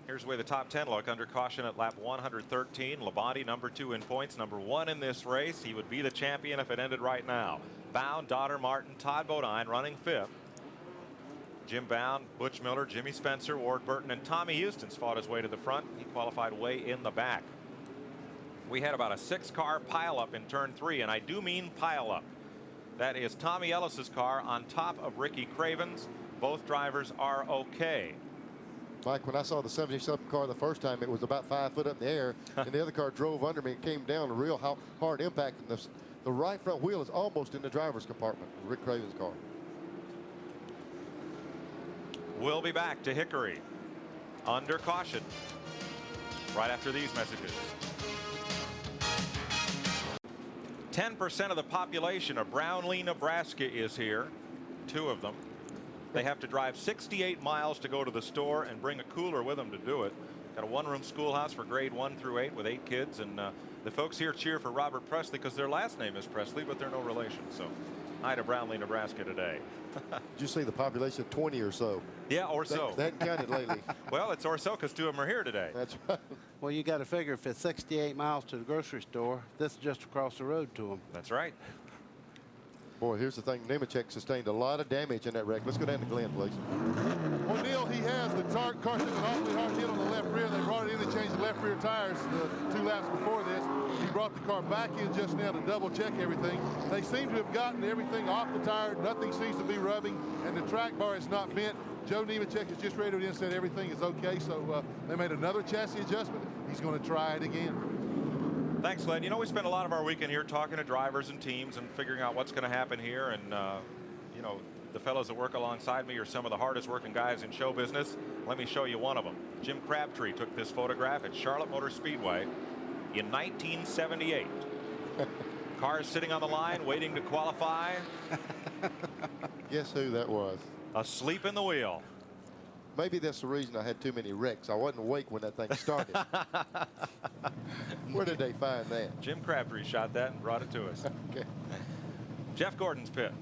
Here's the way the top 10 look. Under caution at lap 113. Labonte number 2 in points, number 1 in this race. He would be the champion if it ended right now. Bound, Dodder, Martin, Todd Bodine running 5th. Jim Bound, Butch Miller, Jimmy Spencer, Ward Burton, and Tommy Houston's fought his way to the front. He qualified way in the back. We had about a 6-car pileup in turn 3, and I do mean pileup. That is Tommy Ellis's car on top of Ricky Craven's. Both drivers are okay. Mike, when I saw the 77 car the first time, it was about 5 foot up in the air, and the other car drove under me and came down, a real hard impact. And the right front wheel is almost in the driver's compartment, Rick Craven's car. We'll be back to Hickory under caution right after these messages. 10% of the population of Brownlee, Nebraska is here. 2 of them. They have to drive 68 miles to go to the store and bring a cooler with them to do it. Got a 1-room schoolhouse for grade 1 through 8 with 8 kids. And the folks here cheer for Robert Presley because their last name is Presley, but they're no relation. So hi to Brownlee, Nebraska today. Did you see the population of 20 or so? Yeah, or so. They hadn't counted lately. Well, it's or so because 2 of them are here today. That's right. Well, you got to figure if it's 68 miles to the grocery store, this is just across the road to them. That's right. Boy, here's the thing. Nemechek sustained a lot of damage in that wreck. Let's go down to Glenn, please. Well, Neil, he has the car took an awfully hard hit on the left rear. They brought it in to change the left rear tires the 2 laps before this. He brought the car back in just now to double check everything. They seem to have gotten everything off the tire. Nothing seems to be rubbing, and the track bar is not bent. Joe Nemechek has just radioed in and said everything is okay. So they made another chassis adjustment. He's going to try it again. Thanks, Glenn. You know, we spend a lot of our weekend here talking to drivers and teams and figuring out what's going to happen here. And, you know, the fellows that work alongside me are some of the hardest working guys in show business. Let me show you one of them. Jim Crabtree took this photograph at Charlotte Motor Speedway in 1978. Cars sitting on the line waiting to qualify. Guess who that was? Asleep in the wheel. Maybe that's the reason I had too many wrecks. I wasn't awake when that thing started. Where did they find that? Jim Crabtree shot that and brought it to us. Okay. Jeff Gordon's pit.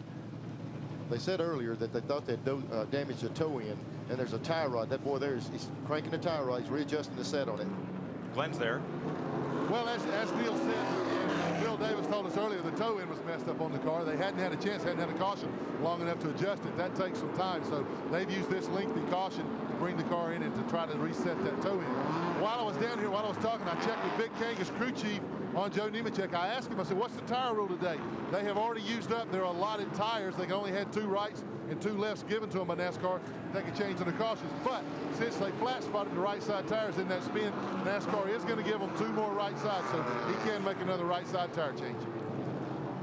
They said earlier that they thought they'd damaged the toe end, and there's a tie rod. That boy there, he's cranking the tie rod. He's readjusting the set on it. Glenn's there. Well, as Neil said, and Bill Davis told us earlier, the toe end was messed up on the car. They hadn't had a chance, hadn't had a caution long enough to adjust it. That takes some time, so they've used this lengthy caution to bring the car in and to try to reset that toe end. While I was down here, while I was talking, I checked with Vic Kangas, crew chief, on Joe Nemechek. I asked him, I said, what's the tire rule today? They have already used up their allotted tires. They only had 2 rights and 2 lefts given to them by NASCAR. They could change in the cautions. But since they flat spotted the right side tires in that spin, NASCAR is going to give them 2 more right sides, so he can make another right side tire change.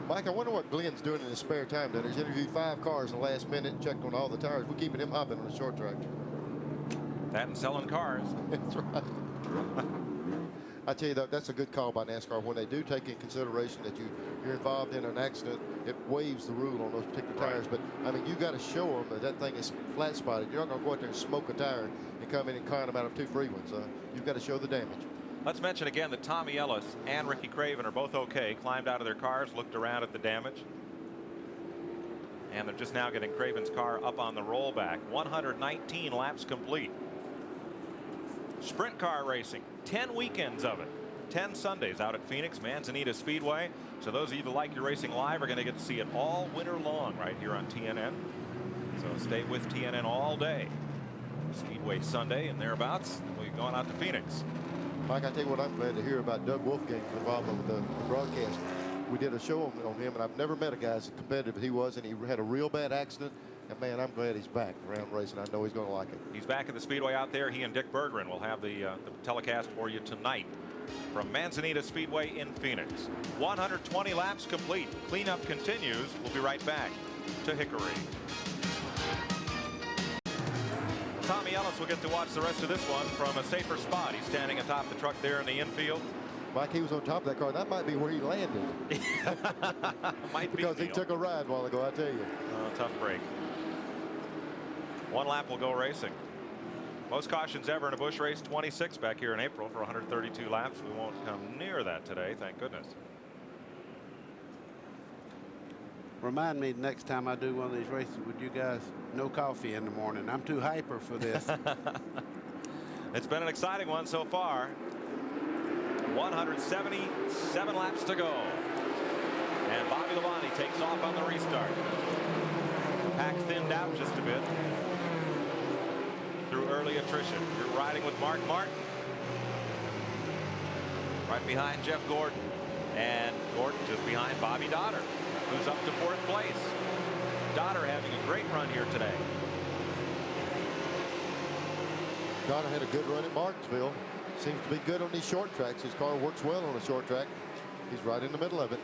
Mike, I wonder what Glenn's doing in his spare time down there. He's interviewed 5 cars in the last minute, checked on all the tires. We're keeping him hopping on the short track. That and selling cars. That's right. I tell you, that's a good call by NASCAR. When they do take in consideration that you're involved in an accident, it waives the rule on those particular tires. But, I mean, you got to show them that that thing is flat spotted. You're not going to go out there and smoke a tire and come in and con them out of 2 free ones. You've got to show the damage. Let's mention again that Tommy Ellis and Ricky Craven are both okay. Climbed out of their cars, looked around at the damage. And they're just now getting Craven's car up on the rollback. 119 laps complete. Sprint car racing, 10 weekends of it. 10 Sundays out at Phoenix Manzanita Speedway. So those of you that like your racing live are going to get to see it all winter long right here on TNN. So stay with TNN all day. Speedway Sunday and thereabouts. We're going out to Phoenix. Mike, I tell you what, I'm glad to hear about Doug Wolfgang's involvement with the broadcast. We did a show on him, and I've never met a guy as competitive as he was, and he had a real bad accident. And man, I'm glad he's back around racing. I know he's going to like it. He's back at the Speedway out there. He and Dick Berggren will have the telecast for you tonight from Manzanita Speedway in Phoenix. 120 laps complete. Cleanup continues. We'll be right back to Hickory. Tommy Ellis will get to watch the rest of this one from a safer spot. He's standing atop the truck there in the infield. Mike, he was on top of that car. That might be where he landed. Might because be he took a ride a while ago, I tell you. Tough break. One lap will go racing. Most cautions ever in a Busch race, 26 back here in April for 132 laps. We won't come near that today, thank goodness. Remind me next time I do one of these races, would you guys, no coffee in the morning? I'm too hyper for this. It's been an exciting one so far. 177 laps to go. And Bobby Labonte takes off on the restart. Pack thinned out just a bit through early attrition. You're riding with Mark Martin. Right behind Jeff Gordon. And Gordon just behind Bobby Dotter, who's up to 4th place. Dotter having a great run here today. Dotter had a good run at Martinsville. Seems to be good on these short tracks. His car works well on a short track. He's right in the middle of it.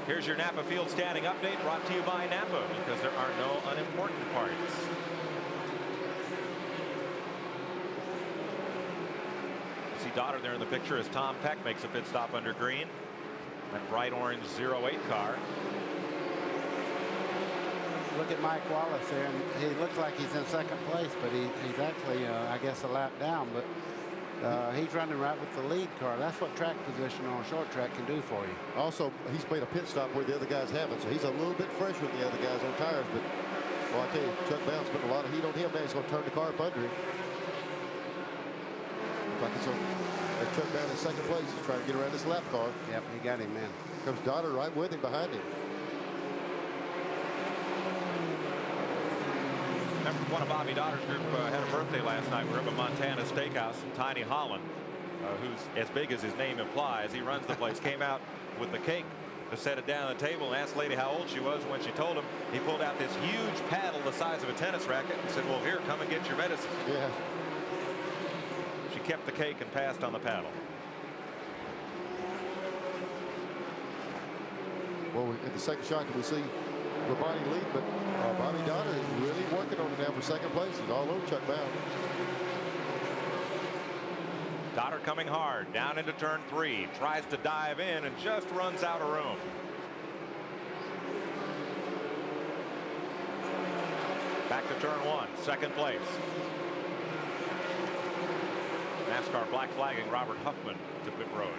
Here's your Napa Field standing update brought to you by Napa, because there are no unimportant parts. See Dotter there in the picture as Tom Peck makes a pit stop under green. That bright orange 08 car. Look at Mike Wallace there, and he looks like he's in 2nd place, but he's actually, I guess, a lap down. But he's running right with the lead car. That's what track position on a short track can do for you. Also, he's made a pit stop where the other guys haven't, so he's a little bit fresher than the other guys on tires. But, well, I tell you, Chuck Brown's putting a lot of heat on him now. He's going to turn the car up under him. Looks like it's on Chuck Brown in 2nd place. He's trying to get around this lap car. Yep, he got him in. Comes Dotter right with him behind him. Remember, one of Bobby Dotter's group had a birthday last night. We were up at Montana Steakhouse, and Tiny Holland, who's as big as his name implies, he runs the place, came out with the cake to set it down on the table and asked the lady how old she was. When she told him, he pulled out this huge paddle the size of a tennis racket and said, well, here, come and get your medicine. Yeah. She kept the cake and passed on the paddle. Well, in the second shot, we see Labonte lead, but Bobby Dotter is really working on it now for 2nd place. He's all over Chuck Brown. Dotter coming hard down into turn 3, tries to dive in and just runs out of room. Back to turn 1, 2nd place. NASCAR black flagging Robert Huffman to pit road.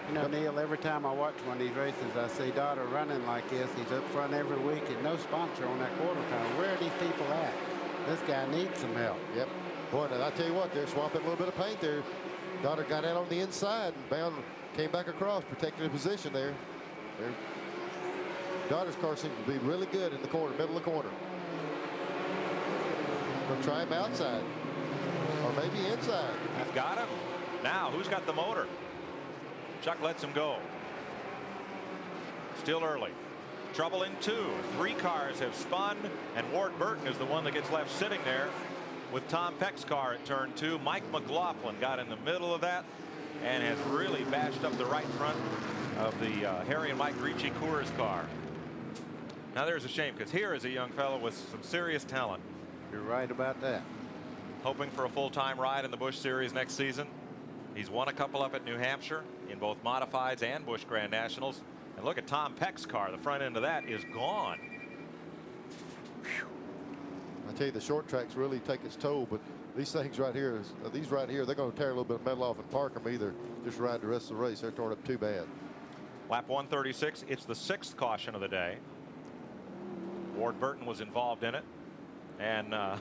You know, Neil, every time I watch one of these races, I see Dotter running like this. He's up front every week and no sponsor on that quarter panel. Where are these people at? This guy needs some help. Yep. Boy, now I tell you what, they're swamping a little bit of paint there. Dotter got out on the inside and Brown came back across, protecting the position there. Dotter's car seems to be really good in the corner, middle of the corner. Gonna try him outside. Or maybe inside. That's got him. Now, who's got the motor? Chuck lets him go. Still early. Trouble in 2. 3 cars have spun, and Ward Burton is the one that gets left sitting there with Tom Peck's car at turn 2. Mike McLaughlin got in the middle of that and has really bashed up the right front of the Harry and Mike Ricci Coors car. Now there's a shame, because here is a young fellow with some serious talent. You're right about that. Hoping for a full-time ride in the Busch Series next season. He's won a couple up at New Hampshire in both modifieds and Busch Grand Nationals. And look at Tom Peck's car. The front end of that is gone. Whew. I tell you, the short tracks really take its toll, but these things right here, they're going to tear a little bit of metal off and park them, either just ride the rest of the race. They're torn up too bad. Lap 136. It's the 6th caution of the day. Ward Burton was involved in it, and I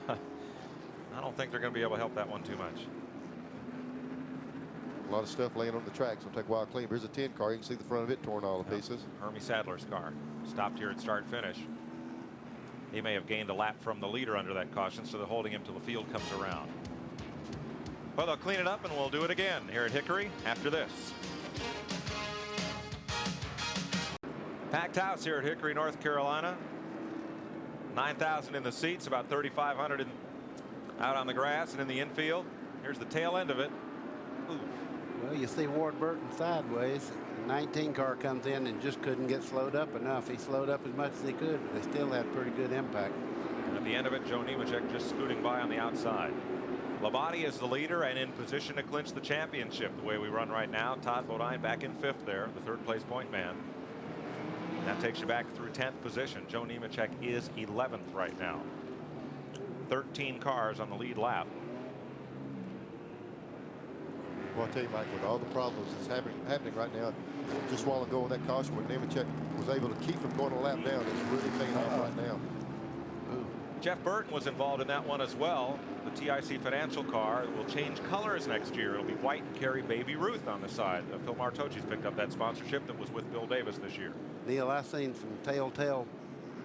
don't think they're going to be able to help that one too much. A lot of stuff laying on the track, so it'll take a while to clean. Here's a 10 car. You can see the front of it torn all to pieces. Hermie Sadler's car stopped here at start finish. He may have gained a lap from the leader under that caution, so they're holding him till the field comes around. Well, they'll clean it up, and we'll do it again here at Hickory after this. Packed house here at Hickory, North Carolina. 9,000 in the seats, about 3,500 out on the grass and in the infield. Here's the tail end of it. Ooh. Well, you see Ward Burton sideways. The 19 car comes in and just couldn't get slowed up enough. He slowed up as much as he could, but they still had pretty good impact. At the end of it, Joe Nemechek just scooting by on the outside. Labonte is the leader and in position to clinch the championship the way we run right now. Todd Bodine back in 5th there, the 3rd place point man. That takes you back through 10th position. Joe Nemechek is 11th right now. 13 cars on the lead lap. Well, I'll tell you, Mike, with all the problems that's happening right now, just a while ago on that caution when Nemechek was able to keep him going a lap down, it's really paying off right now. Jeff Burton was involved in that one as well. The TIC Financial car will change colors next year. It'll be white and carry Baby Ruth on the side. Phil Martocci's picked up that sponsorship that was with Bill Davis this year. Neil, I seen some telltale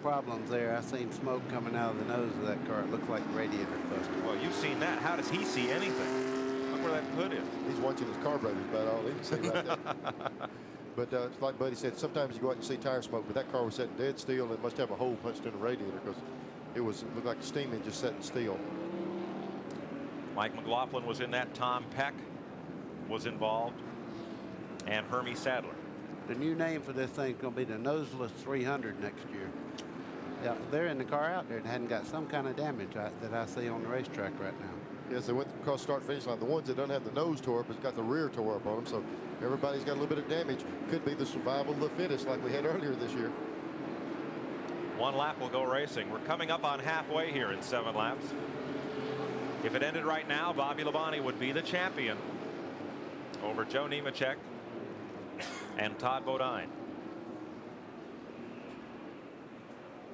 problems there. I seen smoke coming out of the nose of that car. It looked like radiator busted. Well, you've seen that. How does he see anything? Look where that hood is. He's watching his carburetor about all he can see right there. But it's like Buddy said, sometimes you go out and see tire smoke, but that car was setting dead still, and it must have a hole punched in the radiator because it looked like the steam engine setting still. Mike McLaughlin was in that. Tom Peck was involved, and Hermie Sadler. The new name for this thing is going to be the Noseless 300 next year. Yeah, they're in the car out there and hadn't got some kind of damage that I see on the racetrack right now. Yes, they went across start finish line. The ones that don't have the nose tore up has got the rear tore up on them, so everybody's got a little bit of damage. Could be the survival of the fittest like we had earlier this year. 1 lap will go racing. We're coming up on halfway here in 7 laps. If it ended right now, Bobby Labonte would be the champion over Joe Nemechek and Todd Bodine.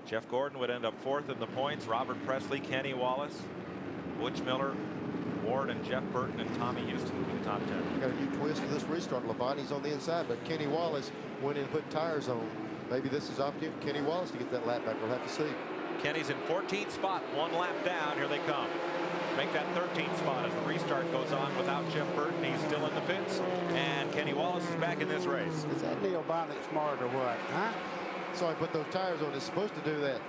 Jeff Gordon would end up 4th in the points. Robert Presley, Kenny Wallace, Butch Miller, Ward, and Jeff Burton, and Tommy Houston would be the top 10. Got a new twist to this restart. Labonte's on the inside, but Kenny Wallace went in and put tires on. Maybe this is opportunity for Kenny Wallace to get that lap back. We'll have to see. Kenny's in 14th spot, 1 lap down. Here they come. Make that 13th spot as the restart goes on without Jeff Burton. He's still in the pits, and Kenny Wallace is back in this race. Is that Neil Bonnet smart or what? Huh? Sorry, put those tires on. It's supposed to do that.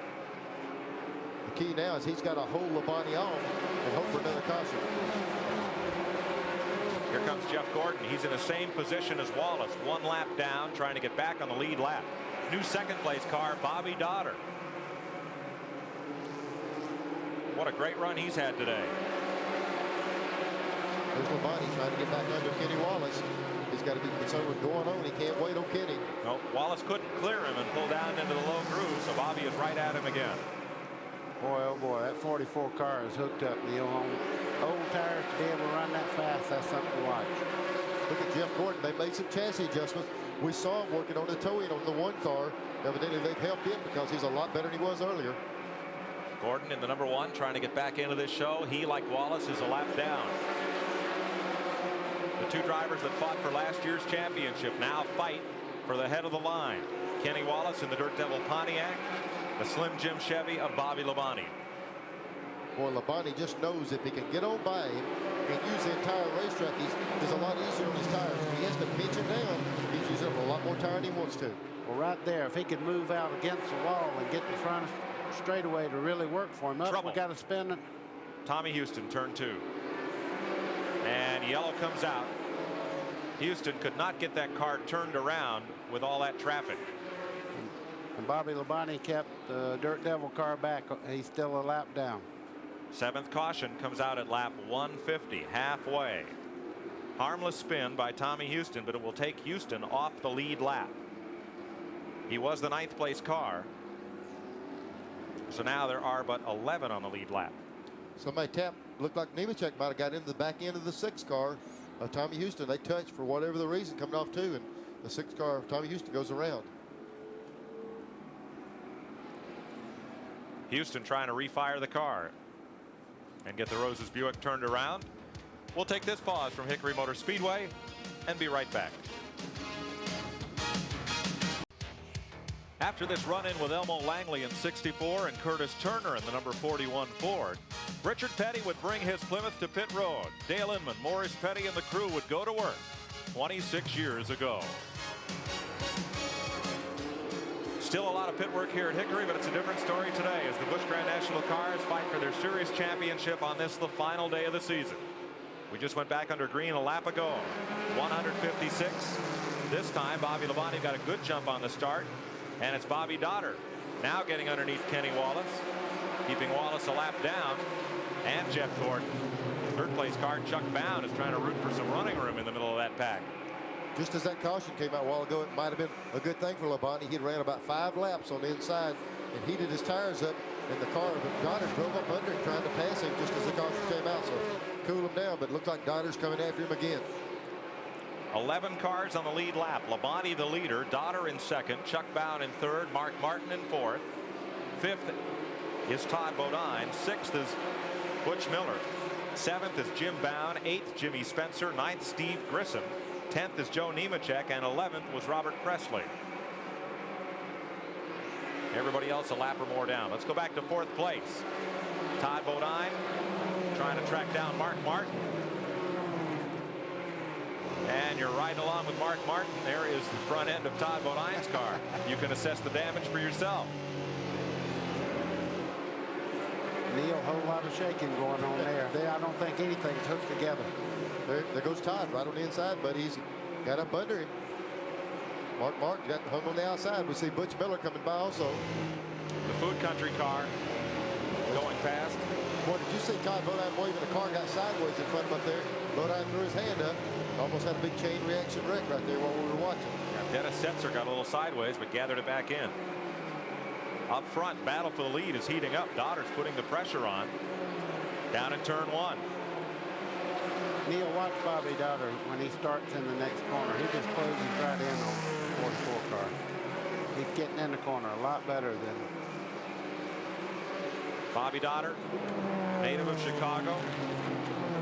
The key now is he's got to hold Labonte on and hope for another caution. Here comes Jeff Gordon. He's in the same position as Wallace. 1 lap down, trying to get back on the lead lap. New 2nd place car, Bobby Dotter. What a great run he's had today. There's Labonte trying to get back under Kenny Wallace. He's got to be concerned with going on. He can't wait on Kenny. No, Wallace couldn't clear him and pull down into the low groove, so Bobby is right at him again. Boy, oh boy, that 44 car is hooked up, Neil. On old tires to be able to run that fast, that's something to watch. Look at Jeff Gordon. They made some chassis adjustments. We saw him working on the towing on the 1 car. Evidently, they've helped him because he's a lot better than he was earlier. Gordon in the number 1 trying to get back into this show. He, like Wallace, is a lap down. The 2 drivers that fought for last year's championship now fight for the head of the line. Kenny Wallace in the Dirt Devil Pontiac, the Slim Jim Chevy of Bobby Labonte. Boy, Labonte just knows if he can get on by him and use the entire racetrack, he's a lot easier on his tires. When he has to pinch him down, he's using up a lot more tire than he wants to. Well, right there, if he could move out against the wall and get the front straightaway to really work for him. Up, we got to spin it. Tommy Houston, turn 2. And yellow comes out. Houston could not get that car turned around with all that traffic. And Bobby Labonte kept the Dirt Devil car back. He's still a lap down. 7th caution comes out at lap 150, halfway. Harmless spin by Tommy Houston, but it will take Houston off the lead lap. He was the 9th place car. So now there are but 11 on the lead lap. Somebody tapped. Looked like Nemechek might have got into the back end of the 6th car of Tommy Houston. They touched for whatever the reason, coming off 2, and the 6th car of Tommy Houston goes around. Houston trying to refire the car and get the Roses Buick turned around. We'll take this pause from Hickory Motor Speedway and be right back. After this run-in with Elmo Langley in 64 and Curtis Turner in the number 41 Ford, Richard Petty would bring his Plymouth to pit road. Dale Inman, Morris Petty, and the crew would go to work 26 years ago. Still a lot of pit work here at Hickory, but it's a different story today as the Busch Grand National cars fight for their series championship on this, the final day of the season. We just went back under green a lap ago. 156. This time, Bobby Labonte got a good jump on the start, and it's Bobby Dotter now getting underneath Kenny Wallace, keeping Wallace a lap down, and Jeff Gordon. Third place car, Chuck Bound, is trying to root for some running room in the middle of that pack. Just as that caution came out a while ago, it might have been a good thing for Labonte. He'd ran about 5 laps on the inside and heated his tires up in the car, but Dotter drove up under him trying to pass him just as the caution came out, so cool him down, but it looked like Dotter's coming after him again. 11 cars on the lead lap. Labonte the leader, Dotter in second, Chuck Bound in third, Mark Martin in fourth. Fifth is Todd Bodine. Sixth is Butch Miller. Seventh is Jim Bound. Eighth, Jimmy Spencer. Ninth, Steve Grissom. 10th is Joe Nemechek, and 11th was Robert Presley. Everybody else a lap or more down. Let's go back to fourth place. Todd Bodine trying to track down Mark Martin. And you're riding along with Mark Martin. There is the front end of Todd Bodine's car. You can assess the damage for yourself. Neil, a whole lot of shaking going on there. I don't think anything's hooked together. There goes Todd right on the inside, but he's got up under him. Mark Martin got hung on the outside. We see Butch Miller coming by also. The Food Country car going past. Boy, did you see Todd Bodine waving? The car got sideways in front of him up there. Bodine threw his hand up. Almost had a big chain reaction wreck right there while we were watching. Yeah, Dennis Setzer got a little sideways, but gathered it back in. Up front, battle for the lead is heating up. Dotter's putting the pressure on. Down in turn one. Neil, watch Bobby Dotter when he starts in the next corner. He just closes right in on the 44 car. He's getting in the corner a lot better than Bobby Dotter, native of Chicago.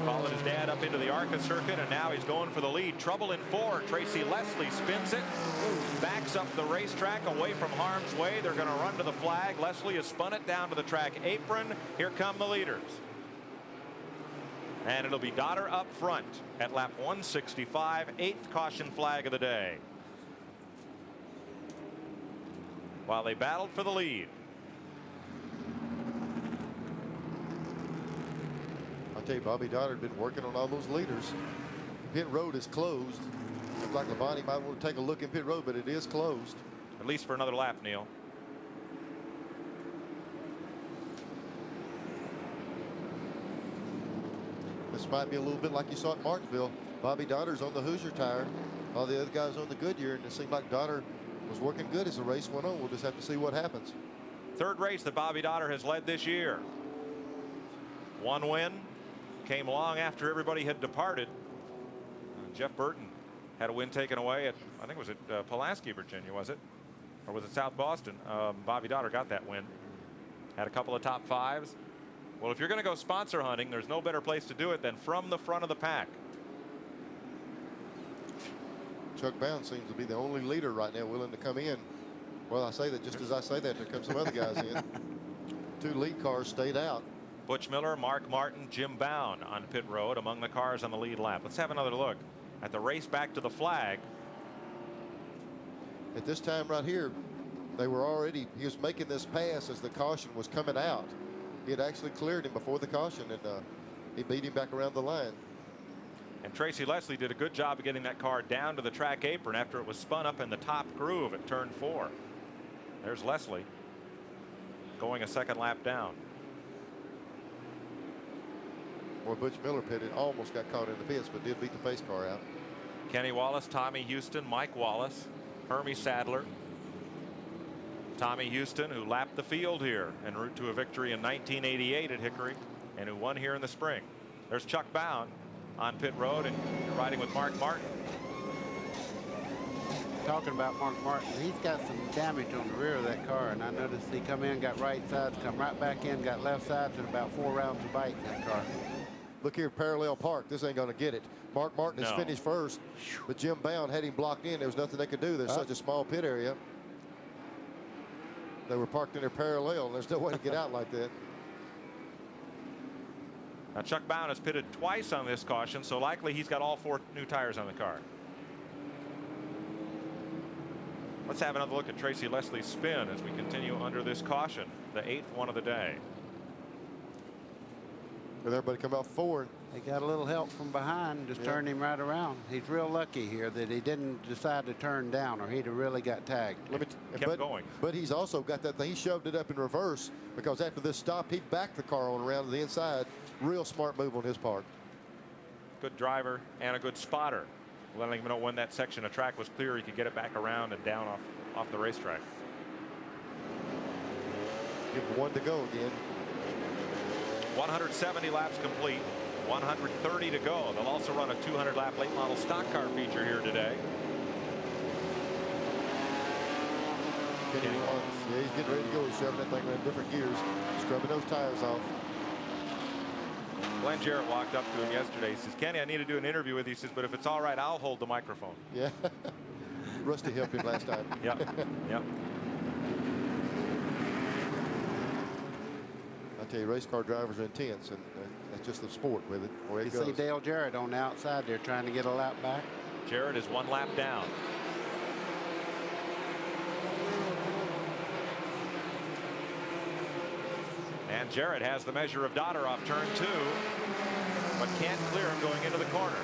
Followed his dad up into the ARCA circuit, and now he's going for the lead. Trouble in 4. Tracy Leslie spins it, backs up the racetrack away from harm's way. They're going to run to the flag. Leslie has spun it down to the track apron. Here come the leaders. And it'll be Dotter up front at lap 165, 8th caution flag of the day. While they battled for the lead. I'll tell you, Bobby Dotter had been working on all those leaders. Pit road is closed. Looks like Labonte might want to take a look in pit road, but it is closed. At least for another lap, Neil. This might be a little bit like you saw at Martinsville. Bobby Dotter's on the Hoosier tire. All the other guys on the Goodyear, and it seemed like Dotter was working good as the race went on. We'll just have to see what happens. Third race that Bobby Dotter has led this year. One win came long after everybody had departed. Jeff Burton had a win taken away at, I think it was at Pulaski, Virginia, was it? Or was it South Boston? Bobby Dotter got that win. Had a couple of top fives. Well, if you're going to go sponsor hunting, there's no better place to do it than from the front of the pack. Chuck Bound seems to be the only leader right now willing to come in. Well, I say that just as I say that, there come some other guys in. 2 lead cars stayed out. Butch Miller, Mark Martin, Jim Bound on pit road among the cars on the lead lap. Let's have another look at the race back to the flag. At this time right here, he was making this pass as the caution was coming out. He had actually cleared him before the caution, and he beat him back around the line. And Tracy Leslie did a good job of getting that car down to the track apron after it was spun up in the top groove at turn 4. There's Leslie going a second lap down. Boy, Butch Miller pitted, almost got caught in the pits, but did beat the pace car out. Kenny Wallace, Tommy Houston, Mike Wallace, Hermie Sadler. Tommy Houston, who lapped the field here en route to a victory in 1988 at Hickory and who won here in the spring. There's Chuck Bound on pit road and riding with Mark Martin. talking about Mark Martin. He's got some damage on the rear of that car, and I noticed he come in, got right sides, come right back in, got left sides, and about 4 rounds of bite in that car. Look here, parallel park. This ain't going to get it. Mark Martin has finished first, but Jim Bound had him blocked in. There was nothing they could do. There's such a small pit area. They were parked in their parallel, and there's no way to get out like that. Now Chuck Bound has pitted twice on this caution, so likely he's got all 4 new tires on the car. Let's have another look at Tracy Leslie's spin as we continue under this caution, the 8th one of the day. With everybody come out forward. He got a little help from behind, just turned him right around. He's real lucky here that he didn't decide to turn down, or he'd have really got tagged. Kept going. But he's also got that thing. He shoved it up in reverse because after this stop, he backed the car on around to the inside. Real smart move on his part. Good driver and a good spotter. Letting him know when that section of track was clear, he could get it back around and down off the racetrack. Give him 1 to go again. 170 laps complete. 130 to go. They'll also run a 200 lap late model stock car feature here today. Kenny Wallace, yeah, he's getting ready to go. He's shoving that thing in different gears, scrubbing those tires off. Glenn Jarrett walked up to him yesterday. He says, Kenny, I need to do an interview with you. He says, but if it's all right, I'll hold the microphone. Yeah. Rusty helped him last time. Yep. Yep. I tell you, race car drivers are intense, and that's just the sport with it. Where You see Dale Jarrett on the outside there trying to get a lap back. Jarrett is 1 lap down. And Jarrett has the measure of Dotter off turn 2, but can't clear him going into the corner.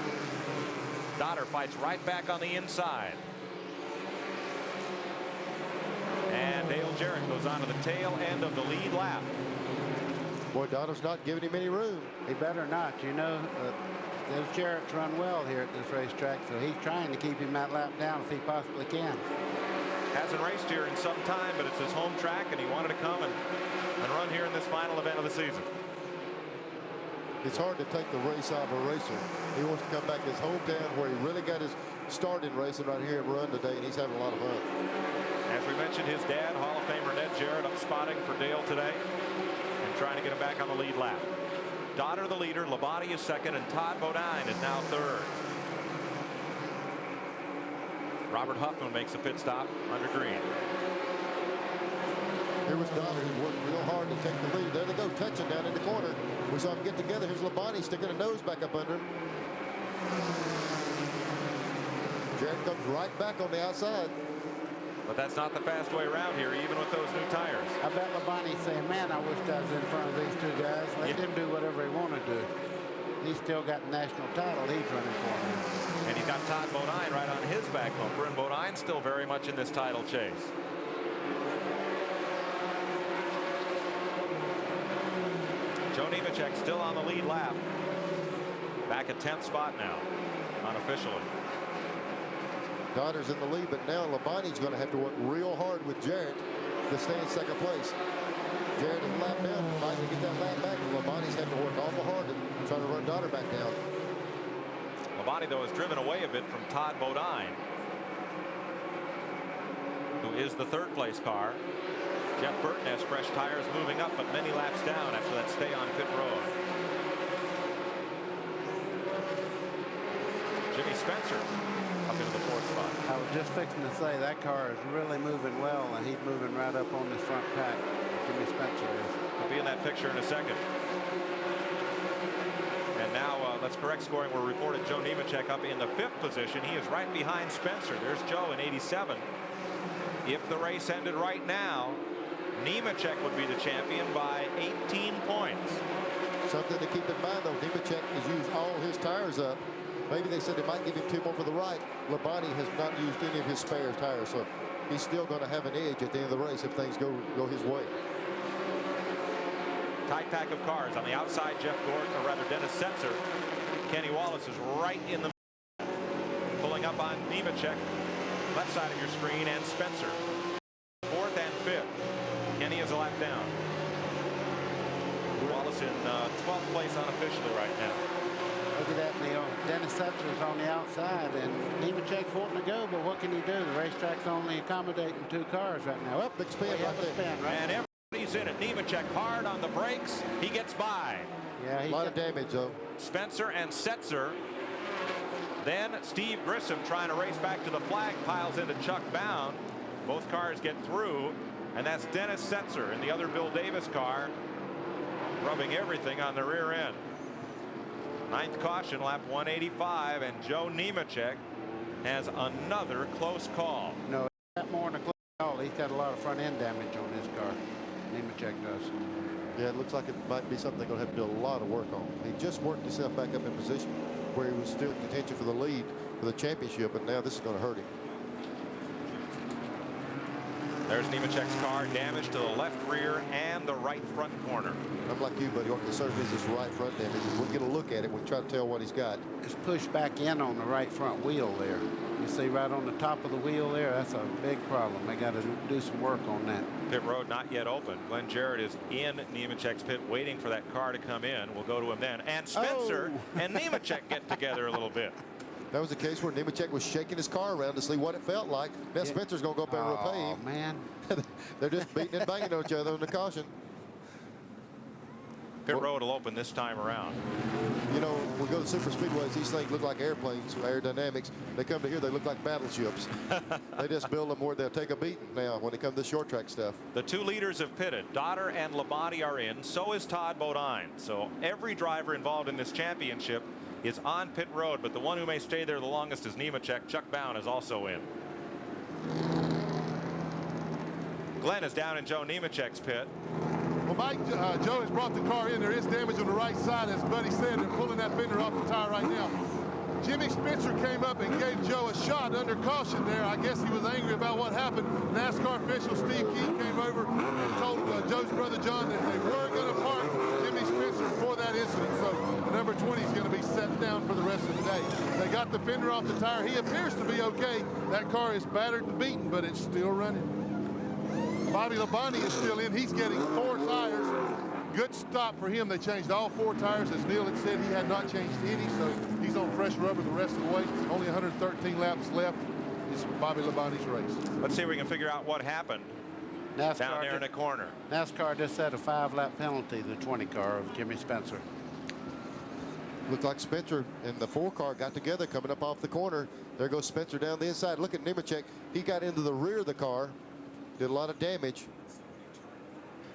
Dotter fights right back on the inside. And Dale Jarrett goes on to the tail end of the lead lap. Boy, Dotter's not giving him any room. He better not. You know, those Jarrett's run well here at this racetrack, so he's trying to keep him that lap down if he possibly can. Hasn't raced here in some time, but it's his home track, and he wanted to come and run here in this final event of the season. It's hard to take the race out of a racer. He wants to come back to his hometown where he really got his start in racing right here and run today, and he's having a lot of fun. As we mentioned, his dad, Hall of Famer Ned Jarrett, up spotting for Dale today and trying to get him back on the lead lap. Dotter the leader, Labonte is second, and Todd Bodine is now third. Robert Huffman makes a pit stop under green. Here was Dotter, who worked real hard to take the lead. There they go, touching down in the corner. We saw them get together. Here's Labonte sticking a nose back up under him. Jarrett comes right back on the outside. But that's not the fast way around here, even with those new tires. I bet Labonte's saying, man, I wish I was in front of these 2 guys. Let him do whatever he want to do. He's still got the national title he's running for him. And he's got Todd Bodine right on his back bumper, and Bodine's still very much in this title chase. Joe Nemechek still on the lead lap. Back at 10th spot now, unofficially. Dotter's in the lead, but now Labonte's going to have to work real hard with Jarrett to stay in second place. Jarrett is lap down, fighting to get that lap back, and Labonte's having to work awful hard to try to run Dotter back down. Labonte, though, has driven away a bit from Todd Bodine, who is the 3rd place car. Jeff Burton has fresh tires moving up, but many laps down after that stay on pit road. Jimmy Spencer up into the 4th spot. I was just fixing to say that car is really moving well, and he's moving right up on this front pack. Jimmy Spencer is. He'll be in that picture in a second. And now let's correct scoring. We're reported Joe Nemechek up in the 5th position. He is right behind Spencer. There's Joe in 87. If the race ended right now, Nemechek would be the champion by 18 points. Something to keep in mind, though, Nemechek has used all his tires up. Maybe they said they might give him 2 more for the right. Labonte has not used any of his spare tires, so he's still going to have an edge at the end of the race if things go his way. Tight pack of cars on the outside. Jeff Gordon, or rather Dennis Setzer. Kenny Wallace is right in the middle, pulling up on Nemechek, left side of your screen, and Spencer 4th and 5th. Kenny is a lap down. Wallace in 12th place unofficially right now. Look at that, Neil. Dennis Setzer's on the outside, and Nemechek's wanting to go, but what can he do? The racetrack's only accommodating 2 cars right now. Up, big spin right there. And everybody's in it. Nemechek hard on the brakes. He gets by. Yeah, a lot of damage, though. Spencer and Setzer. Then Steve Grissom trying to race back to the flag, piles into Chuck Bound. Both cars get through, and that's Dennis Setzer in the other Bill Davis car, rubbing everything on the rear end. Ninth caution, lap 185, and Joe Nemechek has another close call. No, that more than a close call. He's got a lot of front end damage on his car. Nemechek does. Yeah, it looks like it might be something they're going to have to do a lot of work on. He just worked himself back up in position where he was still in contention for the lead for the championship, but now this is going to hurt him. There's Nemechek's car, damage to the left rear and the right front corner. I'm like you, buddy. What concern is this right front damage. We'll get a look at it. We'll try to tell what he's got. It's pushed back in on the right front wheel there. You see right on the top of the wheel there, that's a big problem. They got to do some work on that. Pit road not yet open. Glenn Jarrett is in Nemechek's pit waiting for that car to come in. We'll go to him then. And Spencer and Nemechek get together a little bit. That was a case where Nemechek was shaking his car around to see what it felt like. Now Spencer's going to go up there and repay him. Oh, man. They're just beating and banging on each other on the caution. Pit road will open this time around. You know, we go to super speedways, these things look like airplanes, aerodynamics. They come to here, they look like battleships. They just build them where they'll take a beating now when it comes to short track stuff. The two leaders have pitted. Dotter and Labonte are in. So is Todd Bodine. So every driver involved in this championship is on pit road, but the one who may stay there the longest is Nemechek. Chuck Bound is also in. Glenn is down in Joe Nemechek's pit. Well, Mike, Joe has brought the car in. There is damage on the right side. As Buddy said, they're pulling that fender off the tire right now. Jimmy Spencer came up and gave Joe a shot under caution there. I guess he was angry about what happened. NASCAR official Steve Keene came over and told Joe's brother John that they were going to park Jimmy Spencer for that incident. So number 20 is going to be set down for the rest of the day. They got the fender off the tire. He appears to be okay. That car is battered and beaten, but it's still running. Bobby Labonte is still in. He's getting 4 tires. Good stop for him. They changed all 4 tires. As Neil had said, he had not changed any, so he's on fresh rubber the rest of the way. Only 113 laps left. It's Bobby Labonte's race. Let's see if we can figure out what happened down there in the corner. NASCAR just had a 5-lap penalty, the 20 car of Jimmy Spencer. Looked like Spencer and the 4 car got together coming up off the corner. There goes Spencer down the inside. Look at Nemechek. He got into the rear of the car. Did a lot of damage.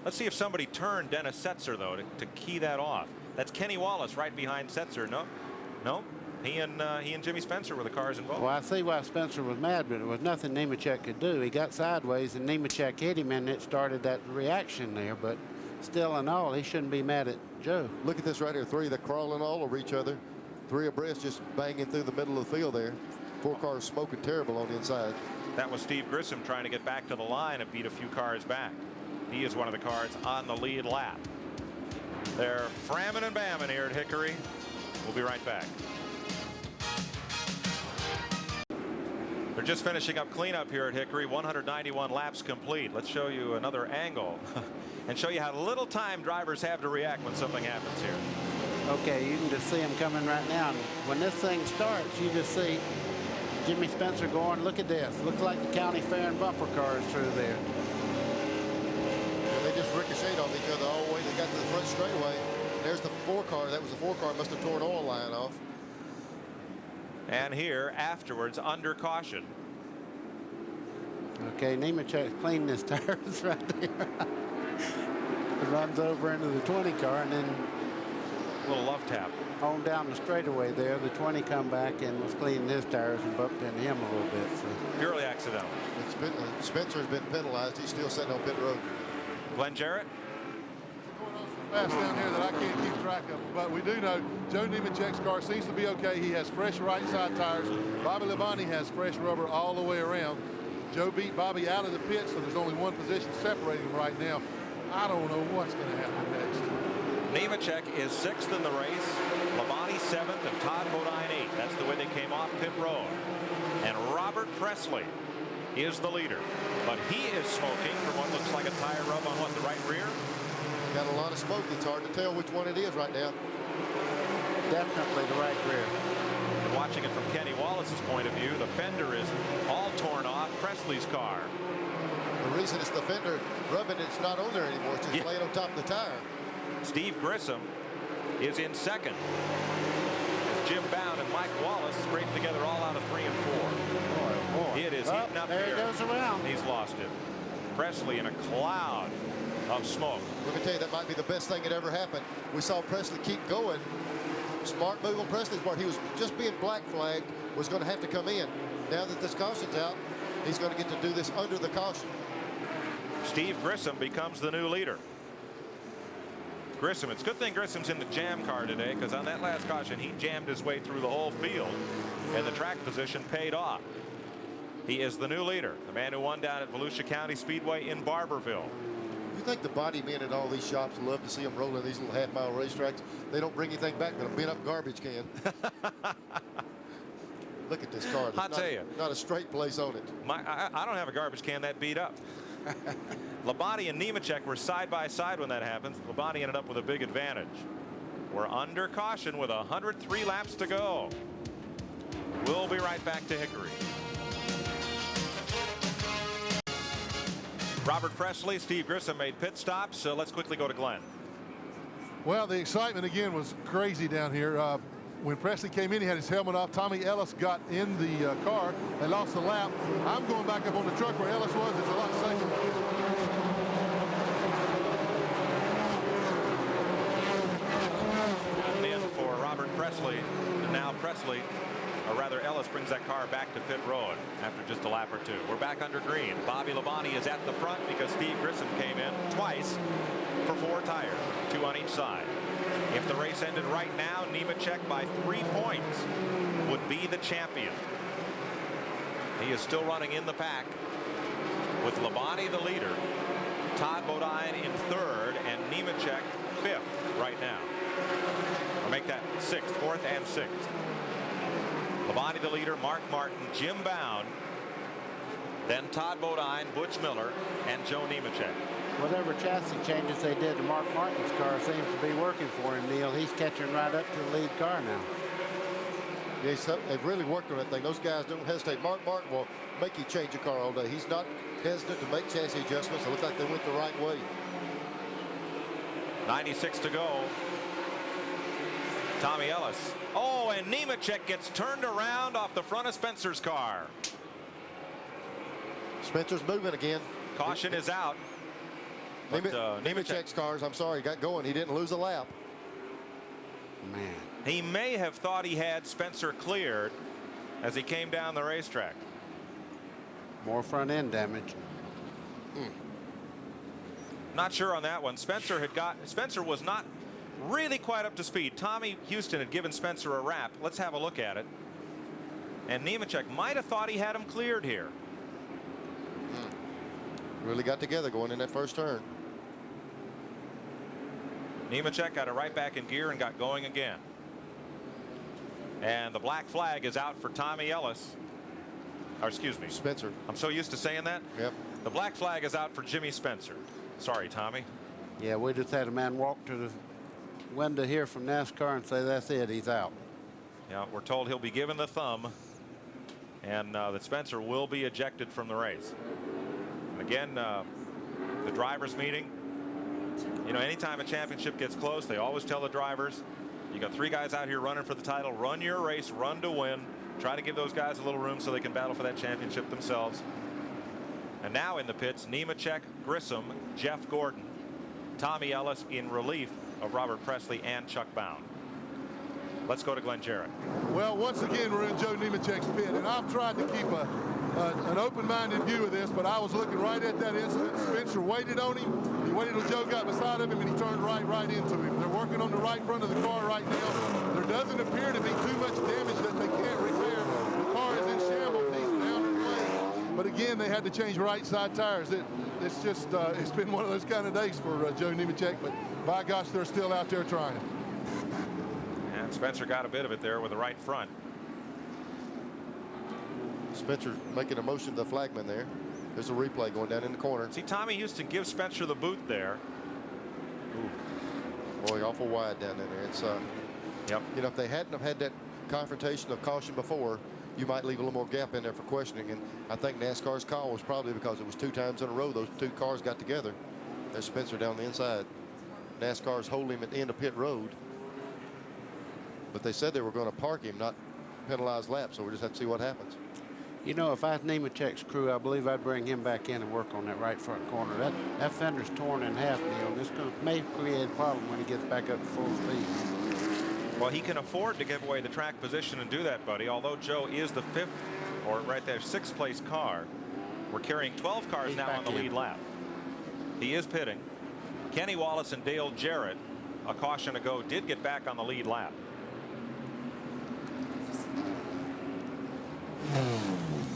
Let's see if somebody turned Dennis Setzer, though, to key that off. That's Kenny Wallace right behind Setzer. No. He and Jimmy Spencer were the cars involved. Well, I see why Spencer was mad, but it was nothing Nemechek could do. He got sideways, and Nemechek hit him, and it started that reaction there. But still in all, he shouldn't be mad at Joe. Look at this right here. 3, they're crawling all over each other. 3 abreast, just banging through the middle of the field there. 4 cars smoking terrible on the inside. That was Steve Grissom trying to get back to the line and beat a few cars back. He is one of the cars on the lead lap. They're framming and bamming here at Hickory. We'll be right back. They're just finishing up cleanup here at Hickory. 191 laps complete. Let's show you another angle and show you how little time drivers have to react when something happens here. Okay, you can just see him coming right now. And when this thing starts, you just see Jimmy Spencer going, look at this. Looks like the county fair and bumper cars through there. And they just ricocheted off each other all the way. They got to the front straightaway. There's the 4 car. That was the 4 car. Must have torn oil line off. And here afterwards under caution. Okay, Nemechek's cleaning his tires right there. It runs over into the 20 car, and then A little love tap. on down the straightaway there, the 20 come back and was cleaning his tires and bumped into him a little bit. So. Purely accidental. Spencer's been penalized. He's still sitting on pit road. Glenn Jarrett. Fast down here that I can't keep track of. But we do know Joe Nemechek's car seems to be okay. He has fresh right side tires. Bobby Labonte has fresh rubber all the way around. Joe beat Bobby out of the pit, so there's only one position separating them right now. I don't know what's going to happen next. Nemechek is 6th in the race. Labonte 7th and Todd Bodine 8th. That's the way they came off pit road. And Robert Presley is the leader. But he is smoking from what looks like a tire rub on the right rear. Got a lot of smoke. It's hard to tell which one it is right now. Definitely the right rear. And watching it from Kenny Wallace's point of view, the fender is all torn off Presley's car. The reason it's the fender rubbing, it's not on there anymore. It's just laying on top of the tire. Steve Grissom is in second. Jim Bound and Mike Wallace scraped together all out of 3 and 4. It is heating up there here. There he goes around. He's lost it. Presley in a cloud of smoke. Let me tell you, that might be the best thing that ever happened. We saw Presley keep going. Smart move on Presley's part. He was just being black flagged, was going to have to come in. Now that this caution's out, he's going to get to do this under the caution. Steve Grissom becomes the new leader. Grissom, it's a good thing Grissom's in the jam car today, because on that last caution he jammed his way through the whole field and the track position paid off. He is the new leader, the man who won down at Volusia County Speedway in Barberville. You think the body men at all these shops love to see them rolling these little half-mile racetracks? They don't bring anything back but a bent-up garbage can. Look at this car. I'll tell you, not a straight place on it. I don't have a garbage can that beat up. Labonte and Nemechek were side by side when that happens. Labonte ended up with a big advantage. We're under caution with 103 laps to go. We'll be right back to Hickory. Robert Presley, Steve Grissom made pit stops. So let's quickly go to Glenn. Well, the excitement again was crazy down here. When Presley came in, he had his helmet off. Tommy Ellis got in the car. They lost the lap. I'm going back up on the truck where Ellis was. It's a lot safer. And in for Robert Presley. And now Presley, or rather Ellis, brings that car back to pit road after just a lap or two. We're back under green. Bobby Labonte is at the front because Steve Grissom came in twice for 4 tires, 2 on each side. If the race ended right now, Nemechek by 3 points would be the champion. He is still running in the pack with Labonte the leader, Todd Bodine in 3rd, and Nemechek 5th right now. Or make that 6th, 4th and 6th. Labonte the leader, Mark Martin, Jim Bound, then Todd Bodine, Butch Miller, and Joe Nemechek. Whatever chassis changes they did to Mark Martin's car seems to be working for him, Neil. He's catching right up to the lead car now. Yeah, they've really worked on that thing. Those guys don't hesitate. Mark Martin will make you change your car all day. He's not hesitant to make chassis adjustments. It looked like they went the right way. 96 to go. Tommy Ellis. Oh, and Nemechek gets turned around off the front of Spencer's car. Spencer's moving again. Caution is out. But, Nemechek's cars, I'm sorry, got going. He didn't lose a lap. Man. He may have thought he had Spencer cleared as he came down the racetrack. More front end damage. Not sure on that one. Spencer was not really quite up to speed. Tommy Houston had given Spencer a wrap. Let's have a look at it. And Nemechek might have thought he had him cleared here. Really got together going in that first turn. Nemechek got it right back in gear and got going again. And the black flag is out for Tommy Ellis. Or excuse me, Spencer. I'm so used to saying that. Yep. The black flag is out for Jimmy Spencer. Sorry, Tommy. Yeah, we just had a man walk to the window here from NASCAR and say that's it, he's out. Yeah, we're told he'll be given the thumb and that Spencer will be ejected from the race. And again, the drivers meeting, you know, anytime a championship gets close, they always tell the drivers, you got 3 guys out here running for the title, run your race, run to win, try to give those guys a little room so they can battle for that championship themselves. And now in the pits, Nemechek, Grissom, Jeff Gordon, Tommy Ellis in relief of Robert Presley and Chuck Bound. Let's go to Glenn Jarrett. Well, once again, we're in Joe Nemechek's pit, and I've tried to keep an open-minded view of this, but I was looking right at that incident. Spencer waited on him. He waited until Joe got beside of him, and he turned right into him. They're working on the right front of the car right now. There doesn't appear to be too much damage that they can't repair. The car is in shambles. He's down in play. But again, they had to change right side tires. It's just it's been one of those kind of days for Joe Nemechek, but by gosh, they're still out there trying. And Spencer got a bit of it there with the right front. Spencer making a motion to the flagman there. There's a replay going down in the corner. See, Tommy Houston gives Spencer the boot there. Ooh. Boy, awful wide down in there. It's Yep. You know, if they hadn't have had that confrontation of caution before, you might leave a little more gap in there for questioning. And I think NASCAR's call was probably because it was 2 times in a row those 2 cars got together. There's Spencer down the inside. NASCAR's holding him at the end of pit road. But they said they were going to park him, not penalize laps. So we just have to see what happens. You know, if I was Nemechek's crew, I believe I'd bring him back in and work on that right front corner. That fender's torn in half, Neil. This may create a problem when he gets back up to full speed. Well, he can afford to give away the track position and do that, buddy. Although Joe is the sixth place car. We're carrying 12 cars He's now on the lead lap. He is pitting. Kenny Wallace and Dale Jarrett, a caution ago, did get back on the lead lap.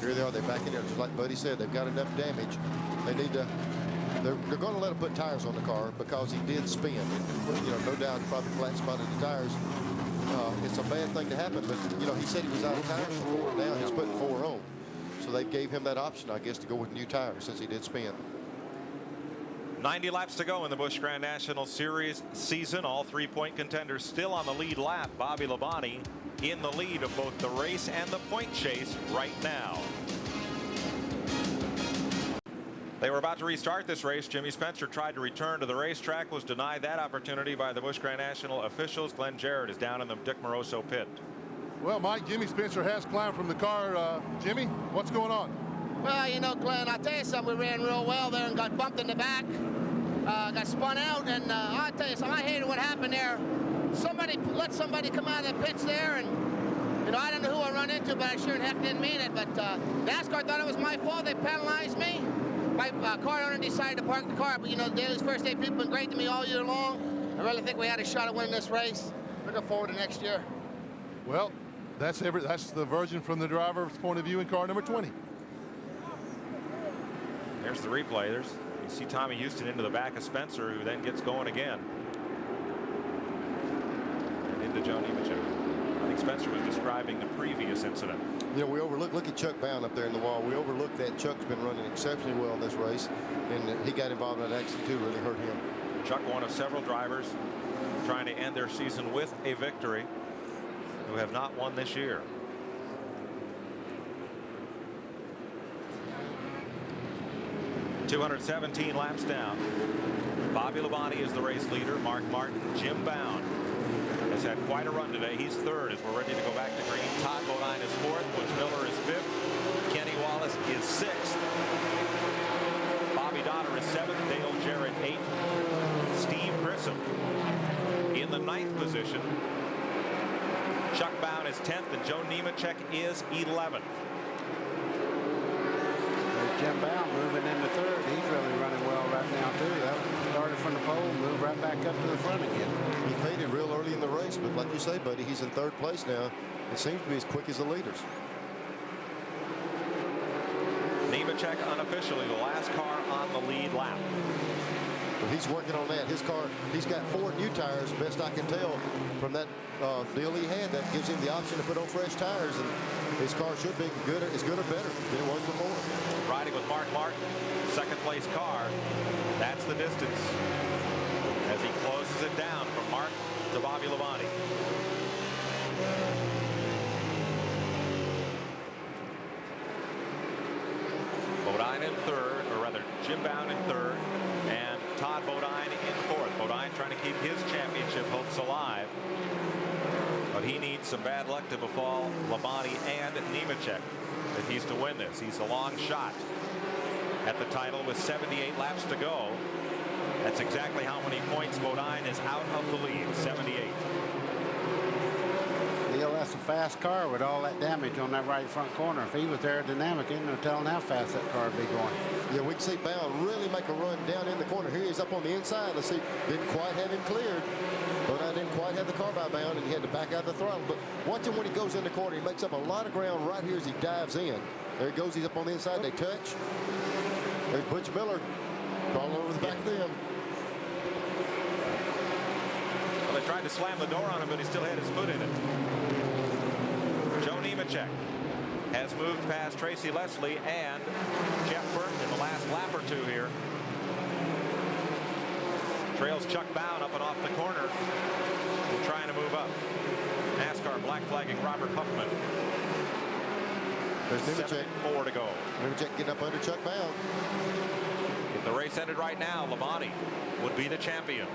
Here they are. They're back in there. Just like Buddy said, they've got enough damage. They need to. They're going to let him put tires on the car because he did spin. You know, no doubt, probably flat spotted the tires. It's a bad thing to happen, but you know, he said he was out of tires before. Now he's putting 4 on. So they gave him that option, I guess, to go with new tires since he did spin. 90 laps to go in the Busch Grand National Series season. All 3-point contenders still on the lead lap. Bobby Labonte in the lead of both the race and the point chase right now. They were about to restart this race. Jimmy Spencer tried to return to the racetrack, was denied that opportunity by the Busch Grand National officials. Glenn Jarrett is down in the Dick Moroso pit. Well, Mike, Jimmy Spencer has climbed from the car. Jimmy, what's going on? Well, you know, Glenn, I'll tell you something. We ran real well there and got bumped in the back. Got spun out, and I'll tell you something. I hated what happened there. Somebody let somebody come out of the pits there, and you know, I don't know who I run into, but I sure in heck didn't mean it. But NASCAR thought it was my fault. They penalized me. My car owner decided to park the car, but you know, Daly's first day people have been great to me all year long. I really think we had a shot at winning this race. Looking forward to next year. Well, that's the version from the driver's point of view in car number 20. There's the replay. You see Tommy Houston into the back of Spencer, who then gets going again. And into Joe Nemechek. I think Spencer was describing the previous incident. You know, we overlook. Look at Chuck Bound up there in the wall. We overlooked that. Chuck's been running exceptionally well in this race, and he got involved in that accident too. Really hurt him. Chuck, one of several drivers trying to end their season with a victory, who have not won this year. .217 laps down. Bobby Labonte is the race leader. Mark Martin, Jim Bound has had quite a run today. He's third as we're ready to go back to green. Todd Bodine is fourth. Butch Miller is fifth. Kenny Wallace is sixth. Bobby Donner is seventh. Dale Jarrett eighth. Steve Grissom in the ninth position. Chuck Bound is 10th, and Joe Nemechek is 11th. Jim Bound moving into third. He's really running well right now, too. That started from the pole, moved right back up to the front again. He faded real early in the race, but like you say, buddy, he's in third place now. It seems to be as quick as the leaders. Nemechek unofficially the last car on the lead lap. But he's working on that. His car, he's got 4 new tires, best I can tell from that deal he had. That gives him the option to put on fresh tires, and his car should be as good or better than it was before. Riding with Mark Martin, second place car. That's the distance as he closes it down from Mark to Bobby Labonte. Bodine in third, or rather Jim Bound in third, and Todd Bodine in fourth. Bodine trying to keep his championship hopes alive, but he needs some bad luck to befall Labonte and Nemechek if he's to win this. He's a long shot at the title with 78 laps to go. That's exactly how many points Bodine is out of the lead, 78. Neil, that's a fast car with all that damage on that right front corner. If he was aerodynamic, ain't no telling how fast that car would be going. Yeah, we can see Bound really make a run down in the corner. Here he is up on the inside. Let's see, didn't quite have him cleared. Bodine didn't quite have the car by Bound, and he had to back out of the throttle. But watch him when he goes in the corner. He makes up a lot of ground right here as he dives in. There he goes. He's up on the inside. They touch. There's Butch Miller crawling over the back of them. Well, they tried to slam the door on him, but he still had his foot in it. Joe Nemechek has moved past Tracy Leslie and Jeff Burton in the last lap or two here. Trails Chuck Bound up and off the corner and trying to move up. NASCAR black flagging Robert Huffman. There's Nemechek. 7-4 to go. Nemechek getting up under Chuck Bound. If the race ended right now, Labonte would be the champion.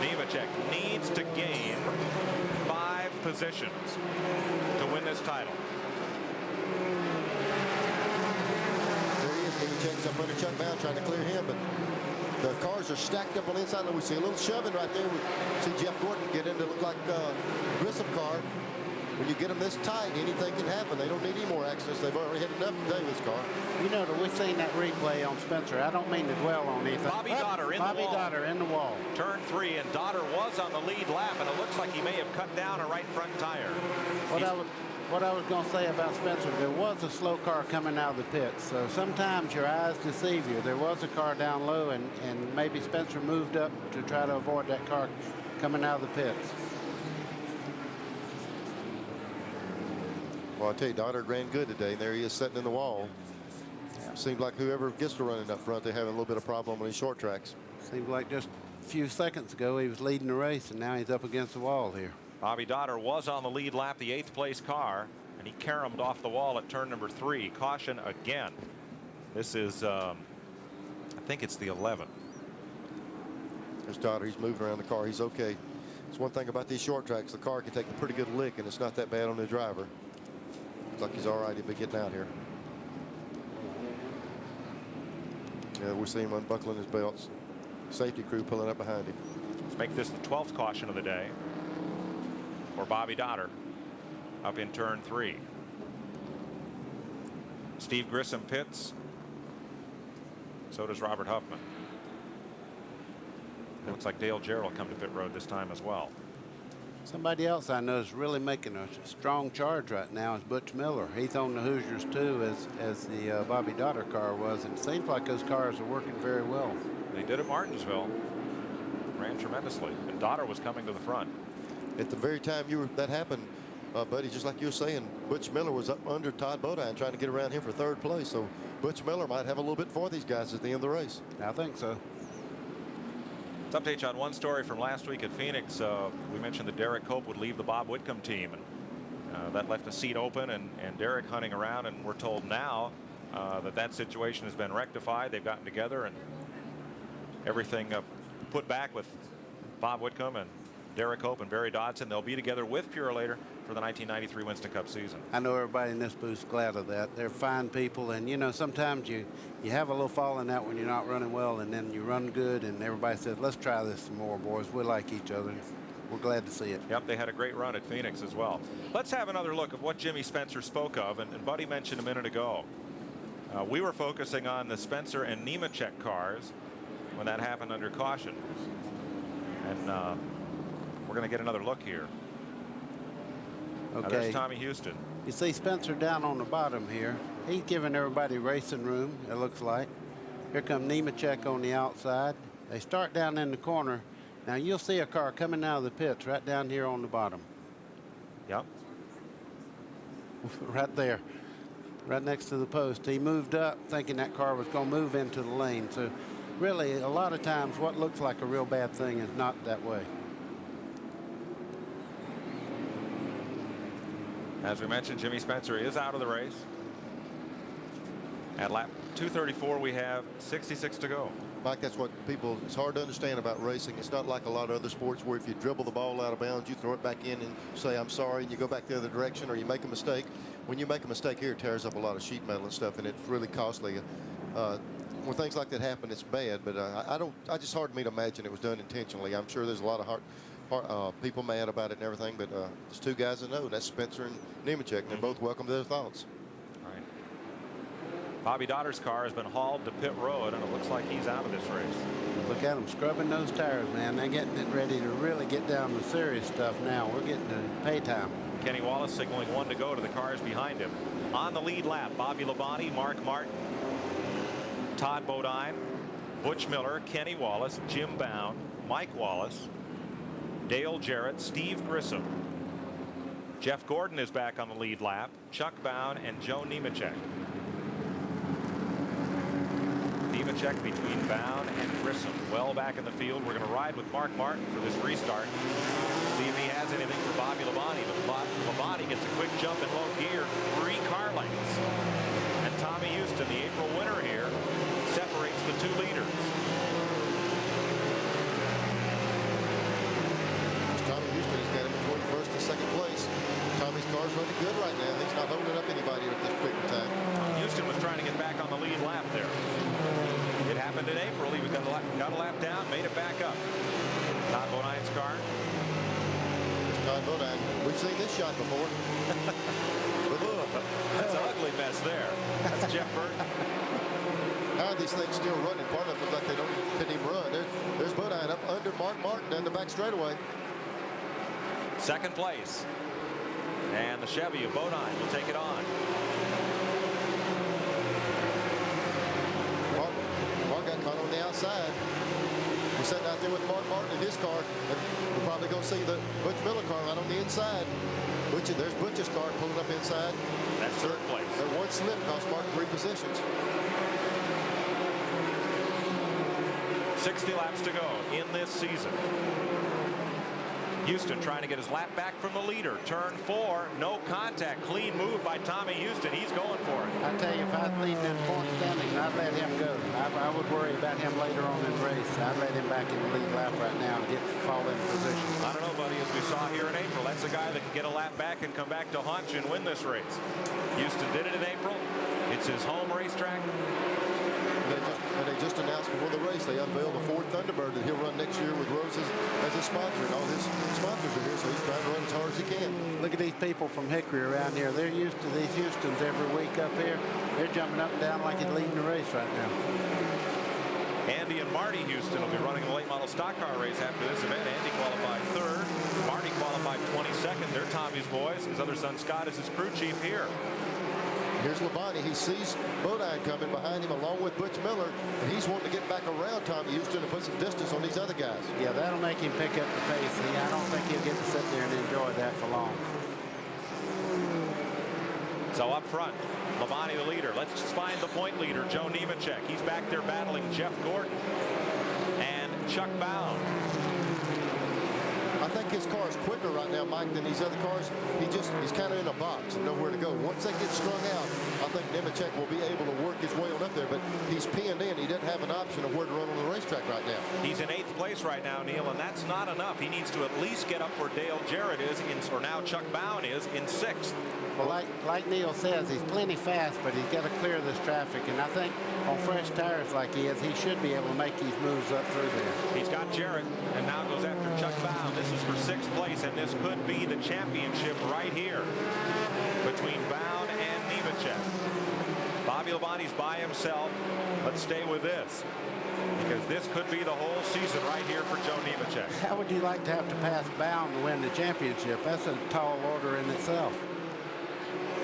Nemechek needs to gain 5 positions to win this title. There he is. Nemechek's up under Chuck Bound trying to clear him, but the cars are stacked up on the inside. We see a little shoving right there. We see Jeff Gordon get into look like Grissom car. When you get them this tight, anything can happen. They don't need any more accidents. They've already had enough today with this car. You know, we've seen that replay on Spencer. I don't mean to dwell on anything. Bobby Dotter in the wall. Bobby Dotter in the wall. Turn 3, and Dotter was on the lead lap, and it looks like he may have cut down a right front tire. What I was going to say about Spencer, there was a slow car coming out of the pits, so sometimes your eyes deceive you. There was a car down low, and maybe Spencer moved up to try to avoid that car coming out of the pits. Well, I tell you, Dotter ran good today, and there he is sitting in the wall. Seems like whoever gets to running up front, they're having a little bit of problem on these short tracks. Seems like just a few seconds ago he was leading the race, and now he's up against the wall here. Bobby Dotter was on the lead lap, the 8th place car, and he caromed off the wall at turn number 3. Caution again. This is, I think it's the 11th. There's Dotter. He's moving around the car. He's okay. It's one thing about these short tracks. The car can take a pretty good lick, and it's not that bad on the driver. Looks like he's all right. He'll be getting out here. Yeah, we're seeing him unbuckling his belts. Safety crew pulling up behind him. Let's make this the 12th caution of the day for Bobby Dotter up in turn 3. Steve Grissom pits. So does Robert Huffman. It looks like Dale Jarrell will come to pit road this time as well. Somebody else I know is really making a strong charge right now is Butch Miller. He's on the Hoosiers too, as the Bobby Dotter car was, and it seems like those cars are working very well. They did at Martinsville. Ran tremendously, and Dotter was coming to the front. At the very time that happened, buddy, just like you were saying, Butch Miller was up under Todd Bodine trying to get around him for 3rd place. So Butch Miller might have a little bit for these guys at the end of the race. I think so. Let's update you on one story from last week at Phoenix. We mentioned that Derek Cope would leave the Bob Whitcomb team, and that left a seat open, and Derek hunting around, and we're told now that situation has been rectified. They've gotten together and everything put back with Bob Whitcomb and Derek Cope and Barry Dodson. They'll be together with Purolator for the 1993 Winston Cup season. I know everybody in this booth's glad of that. They're fine people, and you know, sometimes you have a little falling out when you're not running well, and then you run good, and everybody says, let's try this some more, boys. We like each other. We're glad to see it. Yep, they had a great run at Phoenix as well. Let's have another look at what Jimmy Spencer spoke of, and Buddy mentioned a minute ago. We were focusing on the Spencer and Nemechek cars when that happened under caution, and we're going to get another look here. Okay. Now there's Tommy Houston. You see Spencer down on the bottom here. He's giving everybody racing room, it looks like. Here comes Nemechek on the outside. They start down in the corner. Now you'll see a car coming out of the pits right down here on the bottom. Yep. Right there. Right next to the post. He moved up thinking that car was going to move into the lane. So really, a lot of times what looks like a real bad thing is not that way. As we mentioned, Jimmy Spencer is out of the race. At lap 234, we have 66 to go. Mike, that's what it's hard to understand about racing. It's not like a lot of other sports where if you dribble the ball out of bounds, you throw it back in and say, I'm sorry, and you go back the other direction, or you make a mistake. When you make a mistake here, it tears up a lot of sheet metal and stuff, and it's really costly. When things like that happen, it's bad, but it's just hard for me to imagine it was done intentionally. I'm sure there's a lot of people mad about it and everything, but there's two guys that know. That's Spencer and Nemechek, and they're both welcome to their thoughts. Right. Bobby Dotter's car has been hauled to pit road, and it looks like he's out of this race. Look at them scrubbing those tires, man. They're getting it ready to really get down to serious stuff now. We're getting to pay time. Kenny Wallace signaling 1 to go to the cars behind him. On the lead lap, Bobby Labonte, Mark Martin, Todd Bodine, Butch Miller, Kenny Wallace, Jim Bound, Mike Wallace, Dale Jarrett, Steve Grissom. Jeff Gordon is back on the lead lap, Chuck Bound, and Joe Nemechek. Nemechek between Bound and Grissom. Well back in the field. We're going to ride with Mark Martin for this restart. See if he has anything for Bobby Labonte. But Labonte gets a quick jump in low gear. 3 car lengths. And Tommy Houston, the April winner here, separates the 2 leaders. right now. He's not holding up anybody at this quick time. Houston was trying to get back on the lead lap there. It happened in April. He got a lap down, made it back up. Todd Bodine's car. Todd Bodine. We've seen this shot before. That's an ugly mess there. That's Jeff Burton. How are these things still running? Part of it looks like they couldn't even run. There's Bodine up under Mark Martin down the back straightaway. Second place. And the Chevy of Bodine will take it on. Mark got caught on the outside. We're sitting out there with Mark Martin in his car. And we're probably going to see the Butch Miller car right on the inside. There's Butch's car pulling up inside. That's third place. That one slip cost Mark 3 positions. 60 laps to go in this season. Houston trying to get his lap back from the leader. Turn 4, no contact. Clean move by Tommy Houston. He's going for it. I tell you, if I was leading in point standings, I'd let him go. I would worry about him later on in the race. I'd let him back in the lead lap right now and fall in position. I don't know, buddy. As we saw here in April, that's a guy that can get a lap back and come back to Hunch and win this race. Houston did it in April. It's his home racetrack. And they just announced before the race they unveiled the Ford Thunderbird that he'll run next year with Roses as a sponsor, and all his sponsors are here, so he's trying to run as hard as he can. Look at these people from Hickory around here. They're used to these Houstons every week up here. They're jumping up and down like he's leading the race right now. Andy and Marty Houston will be running the late model stock car race after this event. Andy qualified 3rd. Marty qualified 22nd. They're Tommy's boys. His other son Scott is his crew chief here. Here's Labonte. He sees Bodine coming behind him along with Butch Miller, and he's wanting to get back around Tommy Houston and put some distance on these other guys. Yeah, that'll make him pick up the pace. I don't think he'll get to sit there and enjoy that for long. So up front, Labonte the leader. Let's just find the point leader, Joe Nemechek. He's back there battling Jeff Gordon and Chuck Bound. I think his car is quicker right now, Mike, than these other cars. He's kind of in a box and nowhere to go. Once they get strung out, I think Nemechek will be able to work his way on up there, but he's pinned in. He doesn't have an option of where to run on the racetrack right now. He's in 8th place right now, Neil, and that's not enough. He needs to at least get up where Dale Jarrett is, or now Chuck Bound is, in 6th. Well, like Neil says, he's plenty fast, but he's got to clear this traffic. And I think on fresh tires like he is, he should be able to make these moves up through there. He's got Jarrett, and now goes after Chuck Bound. This is for 6th place, and this could be the championship right here between Bound and Nemechek. Bobby Labonte's by himself. Let's stay with this, because this could be the whole season right here for Joe Nemechek. How would you like to have to pass Bound to win the championship? That's a tall order in itself.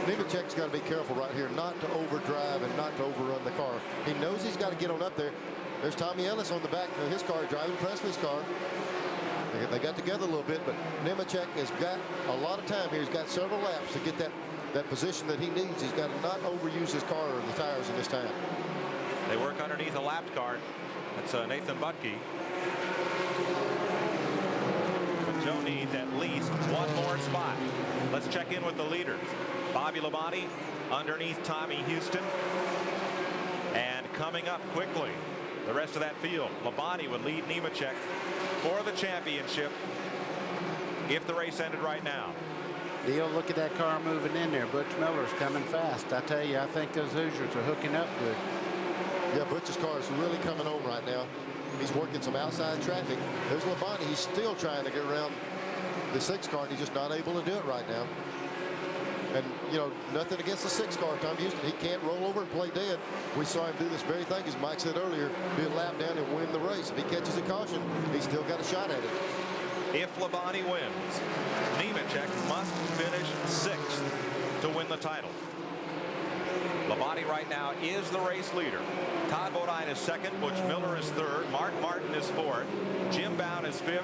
Nemechek's got to be careful right here not to overdrive and not to overrun the car. He knows he's got to get on up there. There's Tommy Ellis on the back of his car driving Presley's car. They got together a little bit, but Nemechek has got a lot of time here. He's got several laps to get that position that he needs. He's got to not overuse his car or the tires in this time. They work underneath a lap card. That's Nathan Butke. But Joe needs at least one more spot. Let's check in with the leaders. Bobby Labonte underneath Tommy Houston. And coming up quickly, the rest of that field. Labonte would lead Nemechek for the championship if the race ended right now. Neil, look at that car moving in there. Butch Miller's coming fast. I tell you, I think those Hoosiers are hooking up good. Yeah, Butch's car is really coming on right now. He's working some outside traffic. There's Labonte. He's still trying to get around the 6 car, and he's just not able to do it right now. And, you know, nothing against the 6 car, Tom Houston. He can't roll over and play dead. We saw him do this very thing, as Mike said earlier, do a lap down and win the race. If he catches a caution, he's still got a shot at it. If Labonte wins, Nemechek must finish 6th to win the title. Labonte right now is the race leader. Todd Bodine is 2nd. Butch Miller is 3rd. Mark Martin is 4th. Jim Bound is 5th.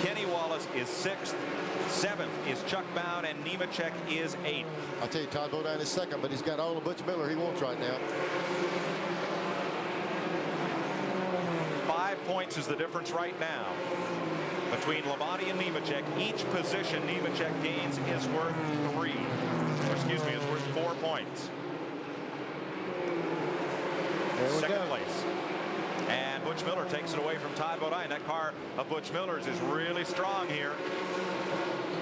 Kenny Wallace is 6th. 7th is Chuck Bound, and Nemechek is 8th. I'll tell you, Todd Bodine is 2nd, but he's got all of Butch Miller he wants right now. 5 points is the difference right now between Labonte and Nemechek. Each position Nemechek gains is worth 4 points. Second place. And Butch Miller takes it away from Todd Bodine. That car of Butch Miller's is really strong here.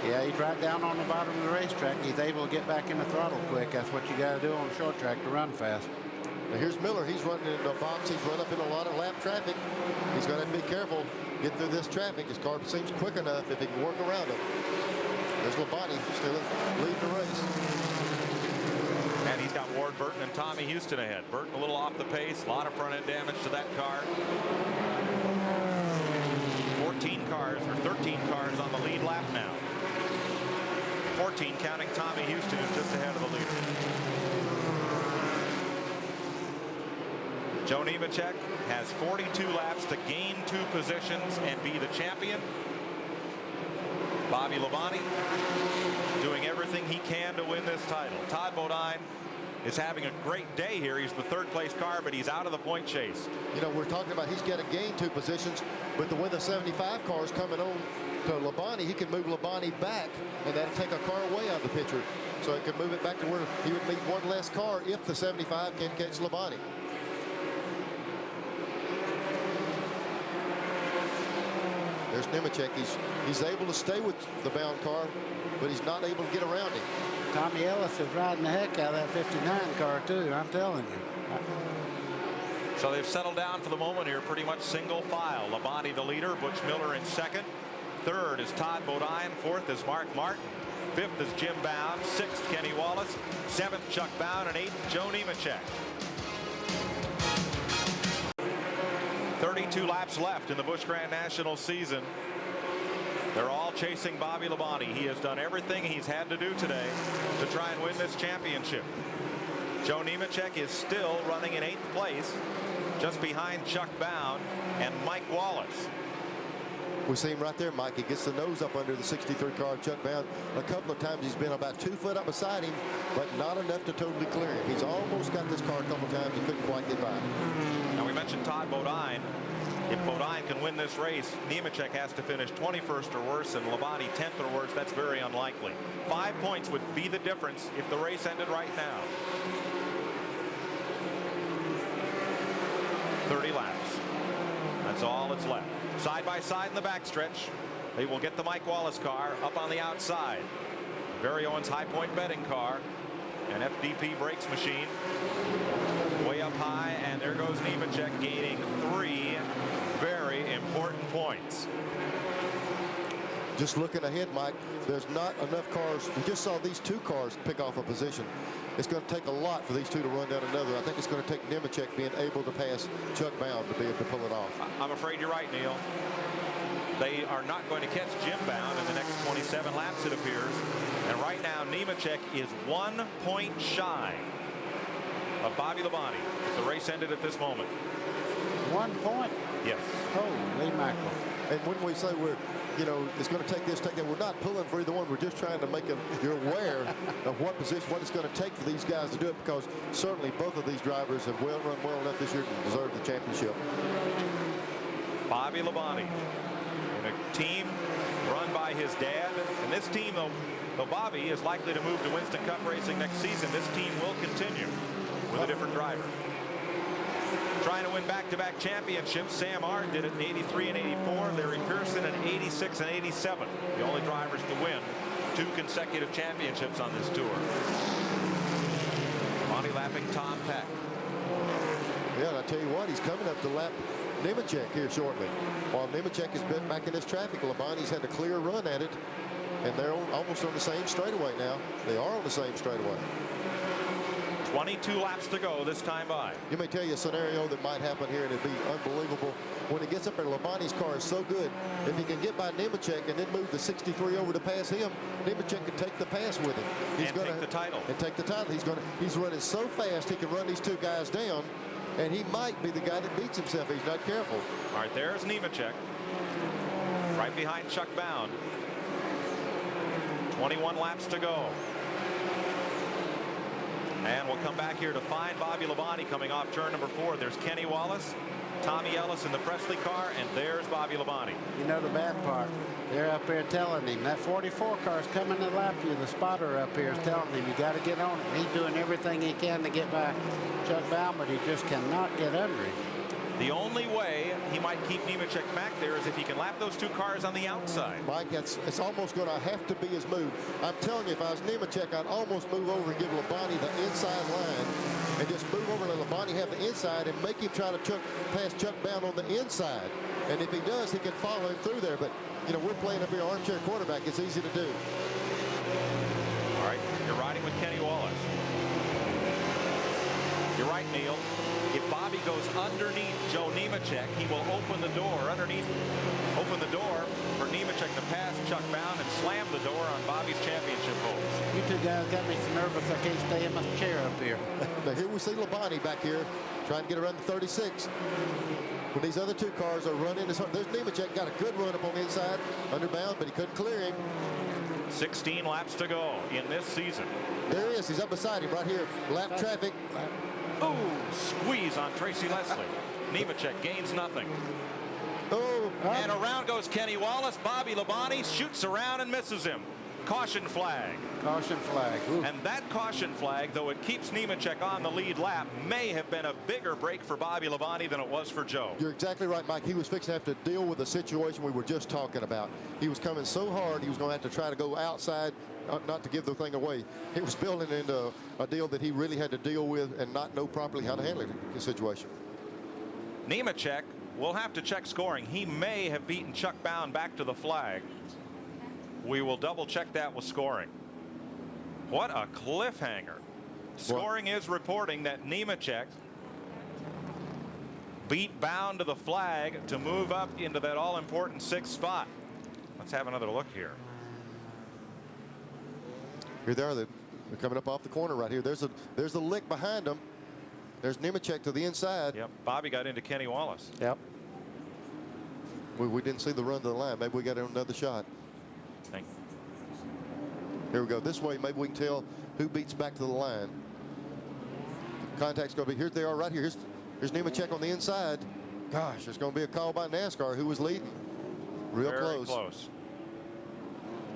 Yeah, he's right down on the bottom of the racetrack. He's able to get back in the throttle quick. That's what you got to do on a short track to run fast. Now here's Miller. He's running in the box. He's run up in a lot of lap traffic. He's going to be careful. Get through this traffic. His car seems quick enough if he can work around it. There's Labonte still leading the race. And he's got Ward Burton and Tommy Houston ahead. Burton a little off the pace. A lot of front end damage to that car. 14 cars or 13 cars on the lead lap now. 14 counting Tommy Houston, who's just ahead of the leader. Joe Nemechek has 42 laps to gain 2 positions and be the champion. Bobby Labonte doing everything he can to win this title. Todd Bodine is having a great day here. He's the 3rd place car, but he's out of the point chase. You know, we're talking about he's got to gain 2 positions, but the way the 75 car is coming on to Labonte, he can move Labonte back, and that'll take a car away out of the picture. So it could move it back to where he would meet 1 less car if the 75 can catch Labonte. There's Nemechek. He's able to stay with the bound car, but he's not able to get around him. Tommy Ellis is riding the heck out of that 59 car, too. I'm telling you. So they've settled down for the moment here, pretty much single file. Labonte the leader, Butch Miller in 2nd. 3rd is Todd Bodine. 4th is Mark Martin. 5th is Jim Bound. 6th, Kenny Wallace. 7th, Chuck Bound. And 8th, Joe Nemechek. 32 laps left in the Busch Grand National season. They're all chasing Bobby Labonte. He has done everything he's had to do today to try and win this championship. Joe Nemechek is still running in 8th place, just behind Chuck Bound and Mike Wallace. We see him right there, Mike. He gets the nose up under the 63 car of Chuck Bound. A couple of times he's been about 2 foot up beside him, but not enough to totally clear him. He's almost got this car a couple times. He couldn't quite get by. Now we mentioned Todd Bodine. If Bodine can win this race, Nemechek has to finish 21st or worse and Labonte 10th or worse. That's very unlikely. 5 points would be the difference if the race ended right now. 30 laps. That's all that's left. Side by side in the backstretch. They will get the Mike Wallace car up on the outside. Barry Owens High Point betting car. An FDP brakes machine. Way up high, and there goes Nemechek gaining 3 very important points. Just looking ahead, Mike, there's not enough cars. We just saw these 2 cars pick off a position. It's going to take a lot for these 2 to run down another. I think it's going to take Nemechek being able to pass Chuck Bound to be able to pull it off. I'm afraid you're right, Neil. They are not going to catch Jim Bound in the next 27 laps, it appears. And right now, Nemechek is 1 point shy of Bobby Labonte if the race ended at this moment. 1 point? Yes. Holy mackerel. And when we say we're, you know, it's going to take this, take that, we're not pulling for either one. We're just trying to make them, you're aware of what position, what it's going to take for these guys to do it, because certainly both of these drivers have run well enough this year to deserve the championship. Bobby Labonte in a team run by his dad. And this team, though Bobby is likely to move to Winston Cup Racing next season, this team will continue with a different driver. Trying to win back-to-back championships. Sam Ard did it in 83 and 84. Larry Pearson in 86 and 87. The only drivers to win 2 consecutive championships on this tour. Bonnie lapping Tom Peck. Yeah, and I tell you what, he's coming up to lap Nemechek here shortly. While Nemechek has been back in this traffic, Labonte's had a clear run at it, and they're almost on the same straightaway now. They are on the same straightaway. 22 laps to go this time by. Let me tell you a scenario that might happen here, and it'd be unbelievable. When he gets up there, Labonte's car is so good. If he can get by Nemechek and then move the 63 over to pass him, Nemechek can take the pass with him. He's going to take the title. And take the title. He's running so fast he can run these 2 guys down, and he might be the guy that beats himself if he's not careful. All right, there's Nemechek. Right behind Chuck Bound. 21 laps to go. And we'll come back here to find Bobby Labonte coming off turn number 4. There's Kenny Wallace, Tommy Ellis in the Presley car, and there's Bobby Labonte. You know the bad part? They're up there telling him that 44 car's coming to lap you. The spotter up here is telling him you got to get on it. He's doing everything he can to get by Chuck Bound, but he just cannot get under him. The only way he might keep Nemechek back there is if he can lap those two cars on the outside. Mike, it's almost going to have to be his move. I'm telling you, if I was Nemechek, I'd almost move over and give Labonte the inside line and just move over and let Labonte have the inside and make him try to pass Chuck Bound on the inside. And if he does, he can follow him through there. But, you know, we're playing up here armchair quarterback. It's easy to do. All right, you're riding with Kenny Wallace. You're right, Neil. If Bobby goes underneath Joe Nemechek, he will open the door for Nemechek to pass Chuck Bound and slam the door on Bobby's championship hopes. You two guys got me so nervous I can't stay in my chair up here. Now here we see Labonte back here trying to get around the 36. When these other two cars are running, there's Nemechek got a good run up on the inside, underbound, but he couldn't clear him. 16 laps to go in this season. There he is. He's up beside him right here. Lap traffic. Oh, squeeze on Tracy Leslie. Nemechek gains nothing. Oh, And around goes Kenny Wallace. Bobby Labonte shoots around and misses him. Caution flag. Caution flag. Ooh. And that caution flag, though it keeps Nemechek on the lead lap, may have been a bigger break for Bobby Labonte than it was for Joe. You're exactly right, Mike. He was fixing to have to deal with the situation we were just talking about. He was coming so hard, he was going to have to try to go outside, not to give the thing away. It was building into a deal that he really had to deal with and not know properly how to handle the situation. Nemechek will have to check scoring. He may have beaten Chuck Bound back to the flag. We will double check that with scoring. What a cliffhanger. Scoring is reporting that Nemechek beat Bound to the flag to move up into that all-important 6th spot. Let's have another look here. Here they are. They're coming up off the corner right here. There's a lick behind them. There's Nemechek to the inside. Yep. Bobby got into Kenny Wallace. Yep. We didn't see the run to the line. Maybe we got another shot. Here we go. This way, maybe we can tell who beats back to the line. Contact's going to be here. They are right here. Here's Nemechek on the inside. Gosh, there's going to be a call by NASCAR. Who was leading? Real close. Very close.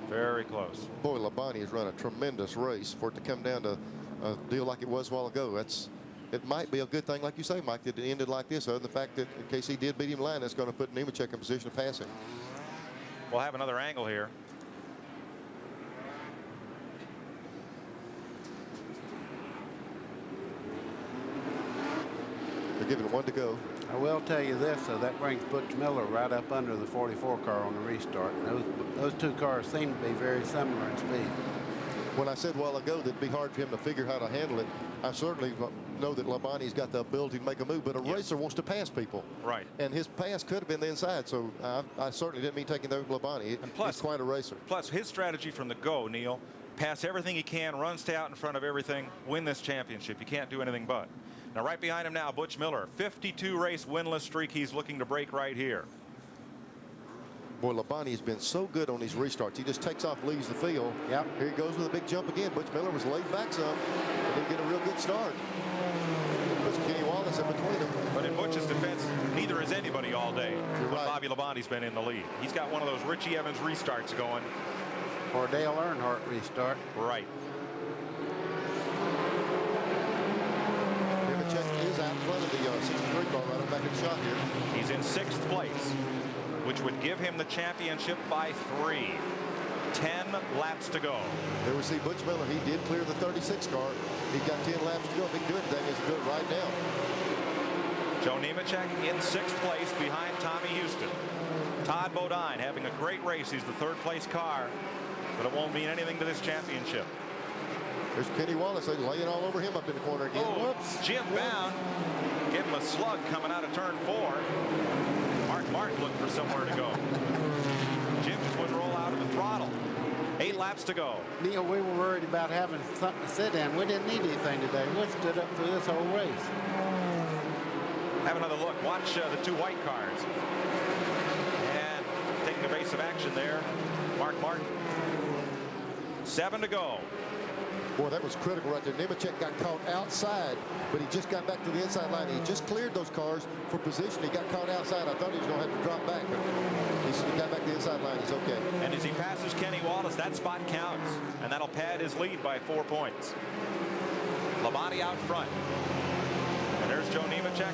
Very close. Boy, Labonte has run a tremendous race. For it to come down to a deal like it was a while ago, it might be a good thing, like you say, Mike, that it ended like this. Other than the fact that in case he did beat him line, that's going to put Nemechek in position to pass him. We'll have another angle here. They're giving it 1 to go. I will tell you this, though, that brings Butch Miller right up under the 44 car on the restart. Those two cars seem to be very similar in speed. When I said a while ago that it'd be hard for him to figure how to handle it, I certainly know that Labonte's got the ability to make a move, but a racer wants to pass people. Right. And his pass could have been the inside, so I certainly didn't mean taking that with Labonte. He's quite a racer. Plus, his strategy from the go, Neil, pass everything he can, run, stay out in front of everything, win this championship. You can't do anything but. Now, right behind him now, Butch Miller, 52-race winless streak he's looking to break right here. Boy, Labonte has been so good on these restarts. He just takes off, leaves the field. Yep. Here he goes with a big jump again. Butch Miller was laid back some and didn't get a real good start. Puts Kenny Wallace in between them. But in Butch's defense, neither is anybody all day. Right. Bobby Labonte's been in the lead. He's got one of those Richie Evans restarts going. Or Dale Earnhardt restart. Right. Nemechek is out in front of the 63 car right on back in the shot here. He's in 6th place, which would give him the championship by 3. 10 laps to go. There we see Butch Miller. He did clear the 36 car. He's got 10 laps to go. If he can do anything, he can do it right now. Joe Nemechek in 6th place behind Tommy Houston. Todd Bodine having a great race. He's the 3rd place car, but it won't mean anything to this championship. There's Kenny Wallace. They're laying all over him up in the corner again. Oh, Whoops. Jim Bound give him a slug coming out of turn 4. Mark looked for somewhere to go. Jim just wouldn't roll out of the throttle. 8 laps to go. Neil, we were worried about having something to sit in. We didn't need anything today. We stood up through this whole race. Have another look. Watch the 2 white cars. And taking evasive action there, Mark Martin. 7 to go. Boy, that was critical right there. Nemechek got caught outside, but he just got back to the inside line. He just cleared those cars for position. He got caught outside. I thought he was going to have to drop back, but he got back to the inside line. He's okay. And as he passes Kenny Wallace, that spot counts, and that'll pad his lead by 4 points. Labonte out front. And there's Joe Nemechek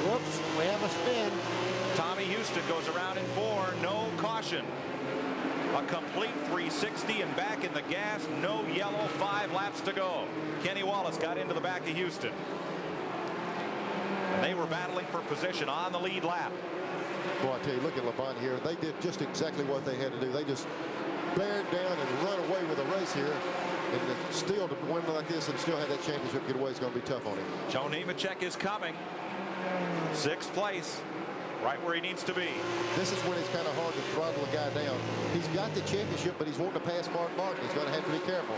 Whoops, we have a spin. Tommy Houston goes around in 4, no caution. A complete 360 and back in the gas, no yellow, 5 laps to go. Kenny Wallace got into the back of Houston. And they were battling for position on the lead lap. Boy, I tell you, look at Labonte here. They did just exactly what they had to do. They just bared down and run away with a race here. And still to win like this and still have that championship get away is going to be tough on him. Joe Nemechek is coming. 6th place. Right where he needs to be. This is when it's kind of hard to throttle a guy down. He's got the championship, but he's wanting to pass Mark Martin. He's going to have to be careful.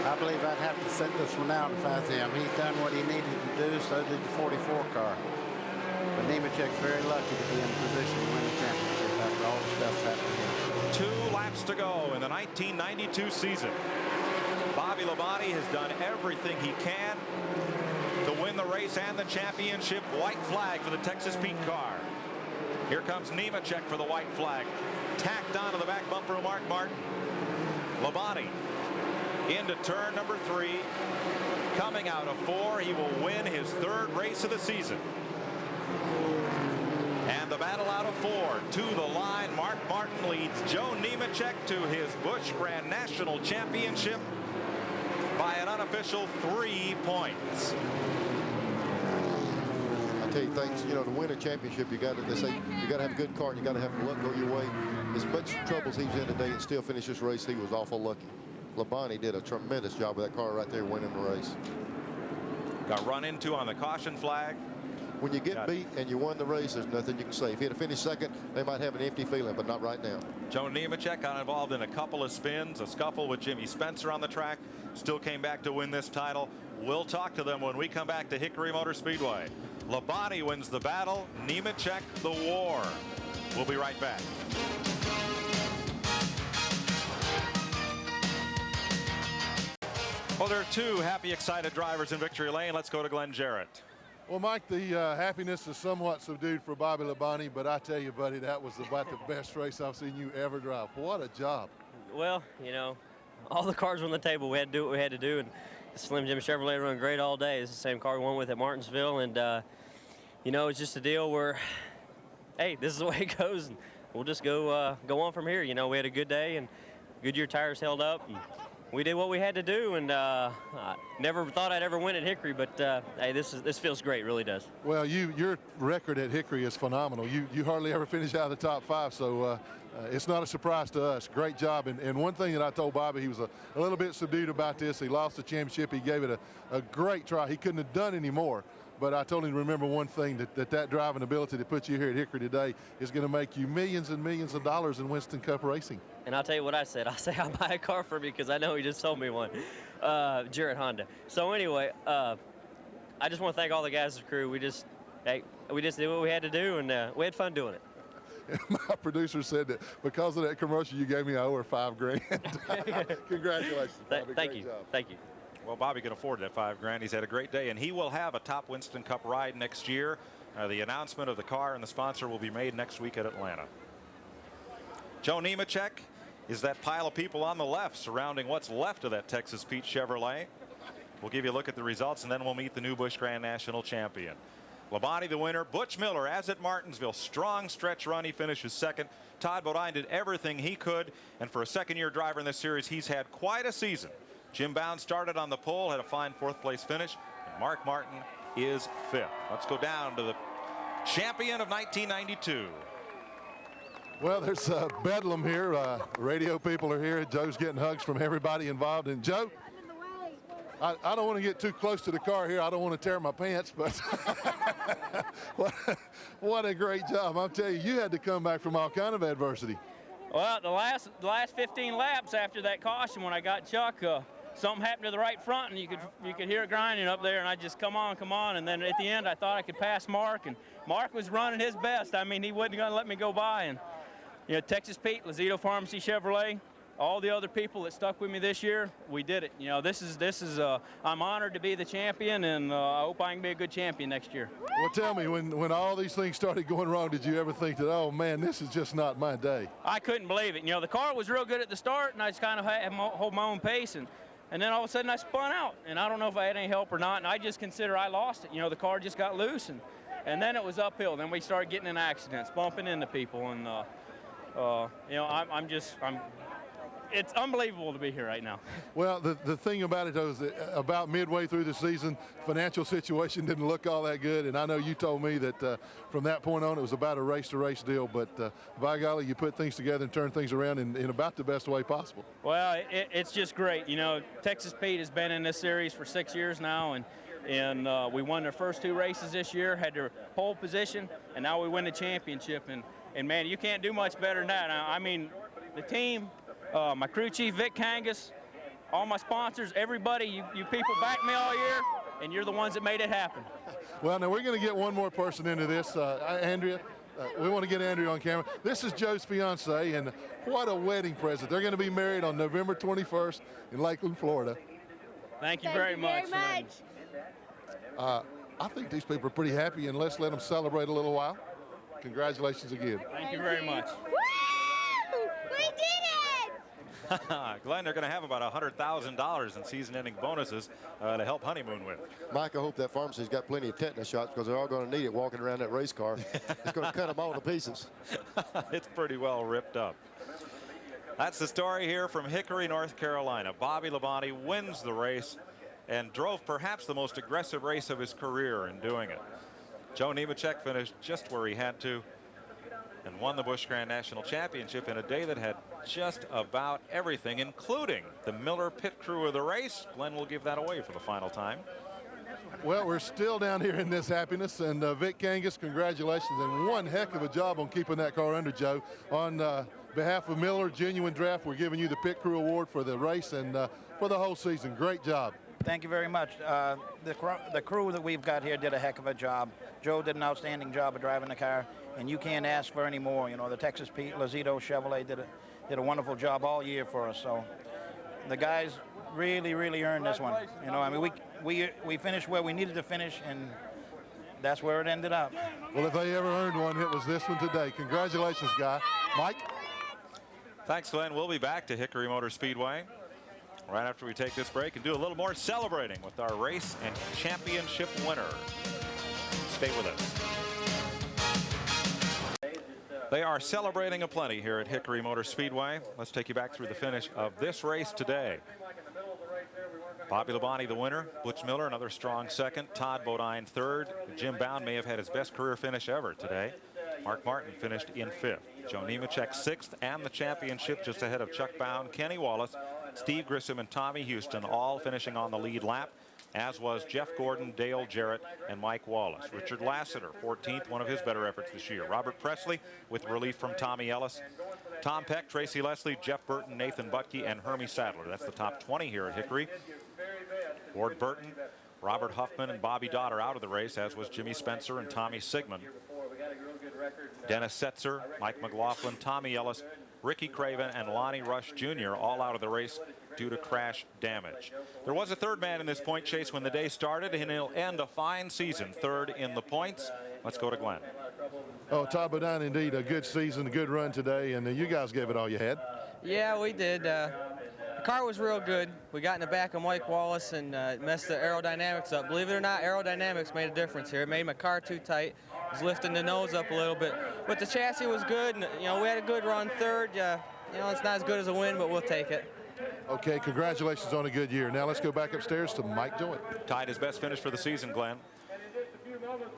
I believe I'd have to set this one out if I was him. He's done what he needed to do, so did the 44 car. But Nemechek's very lucky to be in position to win the championship after all the stuff's happened here. 2 laps to go in the 1992 season. Bobby Labonte has done everything he can to win the race and the championship. White flag for the Texas Pete car. Here comes Nemechek for the white flag. Tacked onto the back bumper of Mark Martin. Labonte into turn number 3. Coming out of 4, he will win his 3rd race of the season. And the battle out of 4 to the line. Mark Martin leads Joe Nemechek to his Busch Grand National Championship by an unofficial 3 points. I tell you things, you know, to win a championship, you got to, they say, you got to have a good car and you got to have luck go your way. As much trouble as he's in today and still finish this race, he was awful lucky. Labonte did a tremendous job with that car right there winning the race. Got run into on the caution flag. When you get beat and you won the race, there's nothing you can say. If he had finished second, they might have an empty feeling, but not right now. Joe Nemechek got involved in a couple of spins, a scuffle with Jimmy Spencer on the track, still came back to win this title. We'll talk to them when we come back to Hickory Motor Speedway. Labonte wins the battle, Nemechek the war. We'll be right back. Well, there are 2 happy, excited drivers in victory lane. Let's go to Glenn Jarrett. Well, Mike, the happiness is somewhat subdued for Bobby Labonte, but I tell you, buddy, that was about the best race I've seen you ever drive. What a job. Well, you know, all the cars were on the table. We had to do what we had to do, and the Slim Jim Chevrolet run great all day. It's the same car we won with at Martinsville, and, you know, it's just a deal where, hey, this is the way it goes, and we'll just go on from here. You know, we had a good day, and Goodyear tires held up, and we did what we had to do, and I never thought I'd ever win at Hickory, but hey, this feels great, really does. Well, your record at Hickory is phenomenal. You hardly ever finish out of the top 5, so it's not a surprise to us. Great job. And one thing that I told Bobby, he was a little bit subdued about this. He lost the championship. He gave it a great try. He couldn't have done any more. But I told him to remember one thing, that driving ability that put you here at Hickory today is going to make you millions and millions of dollars in Winston Cup racing. And I'll tell you what I said. I say I'll buy a car for me because I know he just sold me one, Jarrett Honda. So anyway, I just want to thank all the guys in the crew. We just did what we had to do, and we had fun doing it. My producer said that because of that commercial you gave me, I owe her $5 grand. Congratulations, Bobby. Thank you. Thank you. Well, Bobby can afford that $5 grand. He's had a great day, and he will have a top Winston Cup ride next year. The announcement of the car and the sponsor will be made next week at Atlanta. Joe Nemechek is that pile of people on the left surrounding what's left of that Texas Pete Chevrolet. We'll give you a look at the results, and then we'll meet the new Busch Grand National champion. Labonte the winner. Butch Miller, as at Martinsville, strong stretch run. He finishes second. Todd Bodine did everything he could, and for a second-year driver in this series, he's had quite a season. Jim Bound started on the pole, had a fine 4th place finish, and Mark Martin is 5th. Let's go down to the champion of 1992. Well, there's bedlam here. Radio people are here. Joe's getting hugs from everybody involved. And Joe, I don't want to get too close to the car here. I don't want to tear my pants, but what a great job. I'm telling you, you had to come back from all kind of adversity. Well, the last 15 laps after that caution, when I got Chuck, something happened to the right front, and you could hear it grinding up there, and I just come on, and then at the end I thought I could pass Mark, and Mark was running his best. I mean, he wasn't going to let me go by, and you know, Texas Pete, Lazito Pharmacy Chevrolet, all the other people that stuck with me this year, we did it. You know, this is I'm honored to be the champion, and I hope I can be a good champion next year. Well, tell me, when all these things started going wrong, did you ever think that, oh man, this is just not my day? I couldn't believe it. You know, the car was real good at the start, and I just kind of had to hold my own pace, and then all of a sudden I spun out, and I don't know if I had any help or not, and I just consider I lost it. You know, the car just got loose, and then it was uphill. Then we started getting in accidents, bumping into people, and you know, it's unbelievable to be here right now. Well, the thing about it, though, is that about midway through the season, financial situation didn't look all that good. And I know you told me that from that point on, it was about a race-to-race deal. But by golly, you put things together and turn things around in about the best way possible. Well, it's just great. You know, Texas Pete has been in this series for 6 years now, and we won their first 2 races this year, had their pole position, and now we win the championship. And man, you can't do much better than that. I mean, the team, my crew chief, Vic Kangas, all my sponsors, everybody, you people backed me all year, and you're the ones that made it happen. Well, now we're going to get one more person into this. Andrea, we want to get Andrea on camera. This is Joe's fiance, and what a wedding present. They're going to be married on November 21st in Lakeland, Florida. Thank you very much. I think these people are pretty happy, and let's let them celebrate a little while. Congratulations again. Thank you very much. Woo! We did it! Glenn, they're going to have about $100,000 in season-ending bonuses to help honeymoon with. Mike, I hope that pharmacy's got plenty of tetanus shots because they're all going to need it walking around that race car. It's going to cut them all to pieces. It's pretty well ripped up. That's the story here from Hickory, North Carolina. Bobby Labonte wins the race and drove perhaps the most aggressive race of his career in doing it. Joe Nemechek finished just where he had to and won the Busch Grand National Championship in a day that had just about everything, including the Miller pit crew of the race. Glenn will give that away for the final time. Well, we're still down here in this happiness, and Vic Kangas, congratulations, and one heck of a job on keeping that car under, Joe. On behalf of Miller Genuine Draft, we're giving you the Pit Crew Award for the race and for the whole season. Great job. Thank you very much. The crew that we've got here did a heck of a job. Joe did an outstanding job of driving the car, and you can't ask for any more. You know, the Texas Pete, Lazito, Chevrolet did a wonderful job all year for us. So the guys really earned this one. You know, I mean, we finished where we needed to finish, and that's where it ended up. Well, if they ever earned one, it was this one today. Congratulations, guy. Mike? Thanks, Glenn. We'll be back to Hickory Motor Speedway right after we take this break and do a little more celebrating with our race and championship winner. Stay with us. They are celebrating aplenty here at Hickory Motor Speedway. Let's take you back through the finish of this race today. Bobby Labonte, the winner. Butch Miller, another strong second. Todd Bodine, third. Jim Bound may have had his best career finish ever today. Mark Martin finished in fifth. Joe Nemechek sixth, and the championship just ahead of Chuck Bound, Kenny Wallace, Steve Grissom, and Tommy Houston, all finishing on the lead lap, as was Jeff Gordon, Dale Jarrett, and Mike Wallace. Richard Lassiter, 14th, one of his better efforts this year. Robert Presley with relief from Tommy Ellis. Tom Peck, Tracy Leslie, Jeff Burton, Nathan Butke, and Hermie Sadler. That's the top 20 here at Hickory. Ward Burton, Robert Huffman, and Bobby Dodd are out of the race, as was Jimmy Spencer and Tommy Sigmund. Dennis Setzer, Mike McLaughlin, Tommy Ellis, Ricky Craven, and Lonnie Rush Jr. all out of the race due to crash damage. There was a third man in this point chase when the day started, and he'll end a fine season, third in the points. Let's go to Glenn. Oh, Todd Bodine, indeed, a good season, a good run today, and you guys gave it all you had. Yeah, we did. The car was real good. We got in the back of Mike Wallace and messed the aerodynamics up. Believe it or not, aerodynamics made a difference here. It made my car too tight. It was lifting the nose up a little bit. But the chassis was good, and we had a good run third. It's not as good as a win, but we'll take it. Okay, congratulations on a good year. Now let's go back upstairs to Mike Joy. Tied his best finish for the season, Glenn.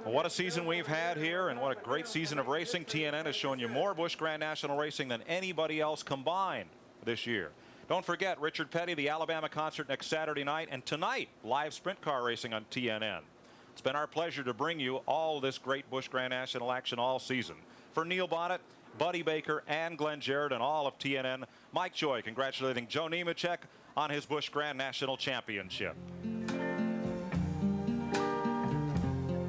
Well, what a season we've had here, and what a great season of racing. TNN has shown you more Busch Grand National racing than anybody else combined this year. Don't forget Richard Petty, the Alabama concert next Saturday night, and tonight live sprint car racing on TNN. It's been our pleasure to bring you all this great Busch Grand National action all season. For Neil Bonnet, Buddy Baker, and Glenn Jarrett, and all of TNN, Mike Joy congratulating Joe Nemechek on his Busch Grand National Championship.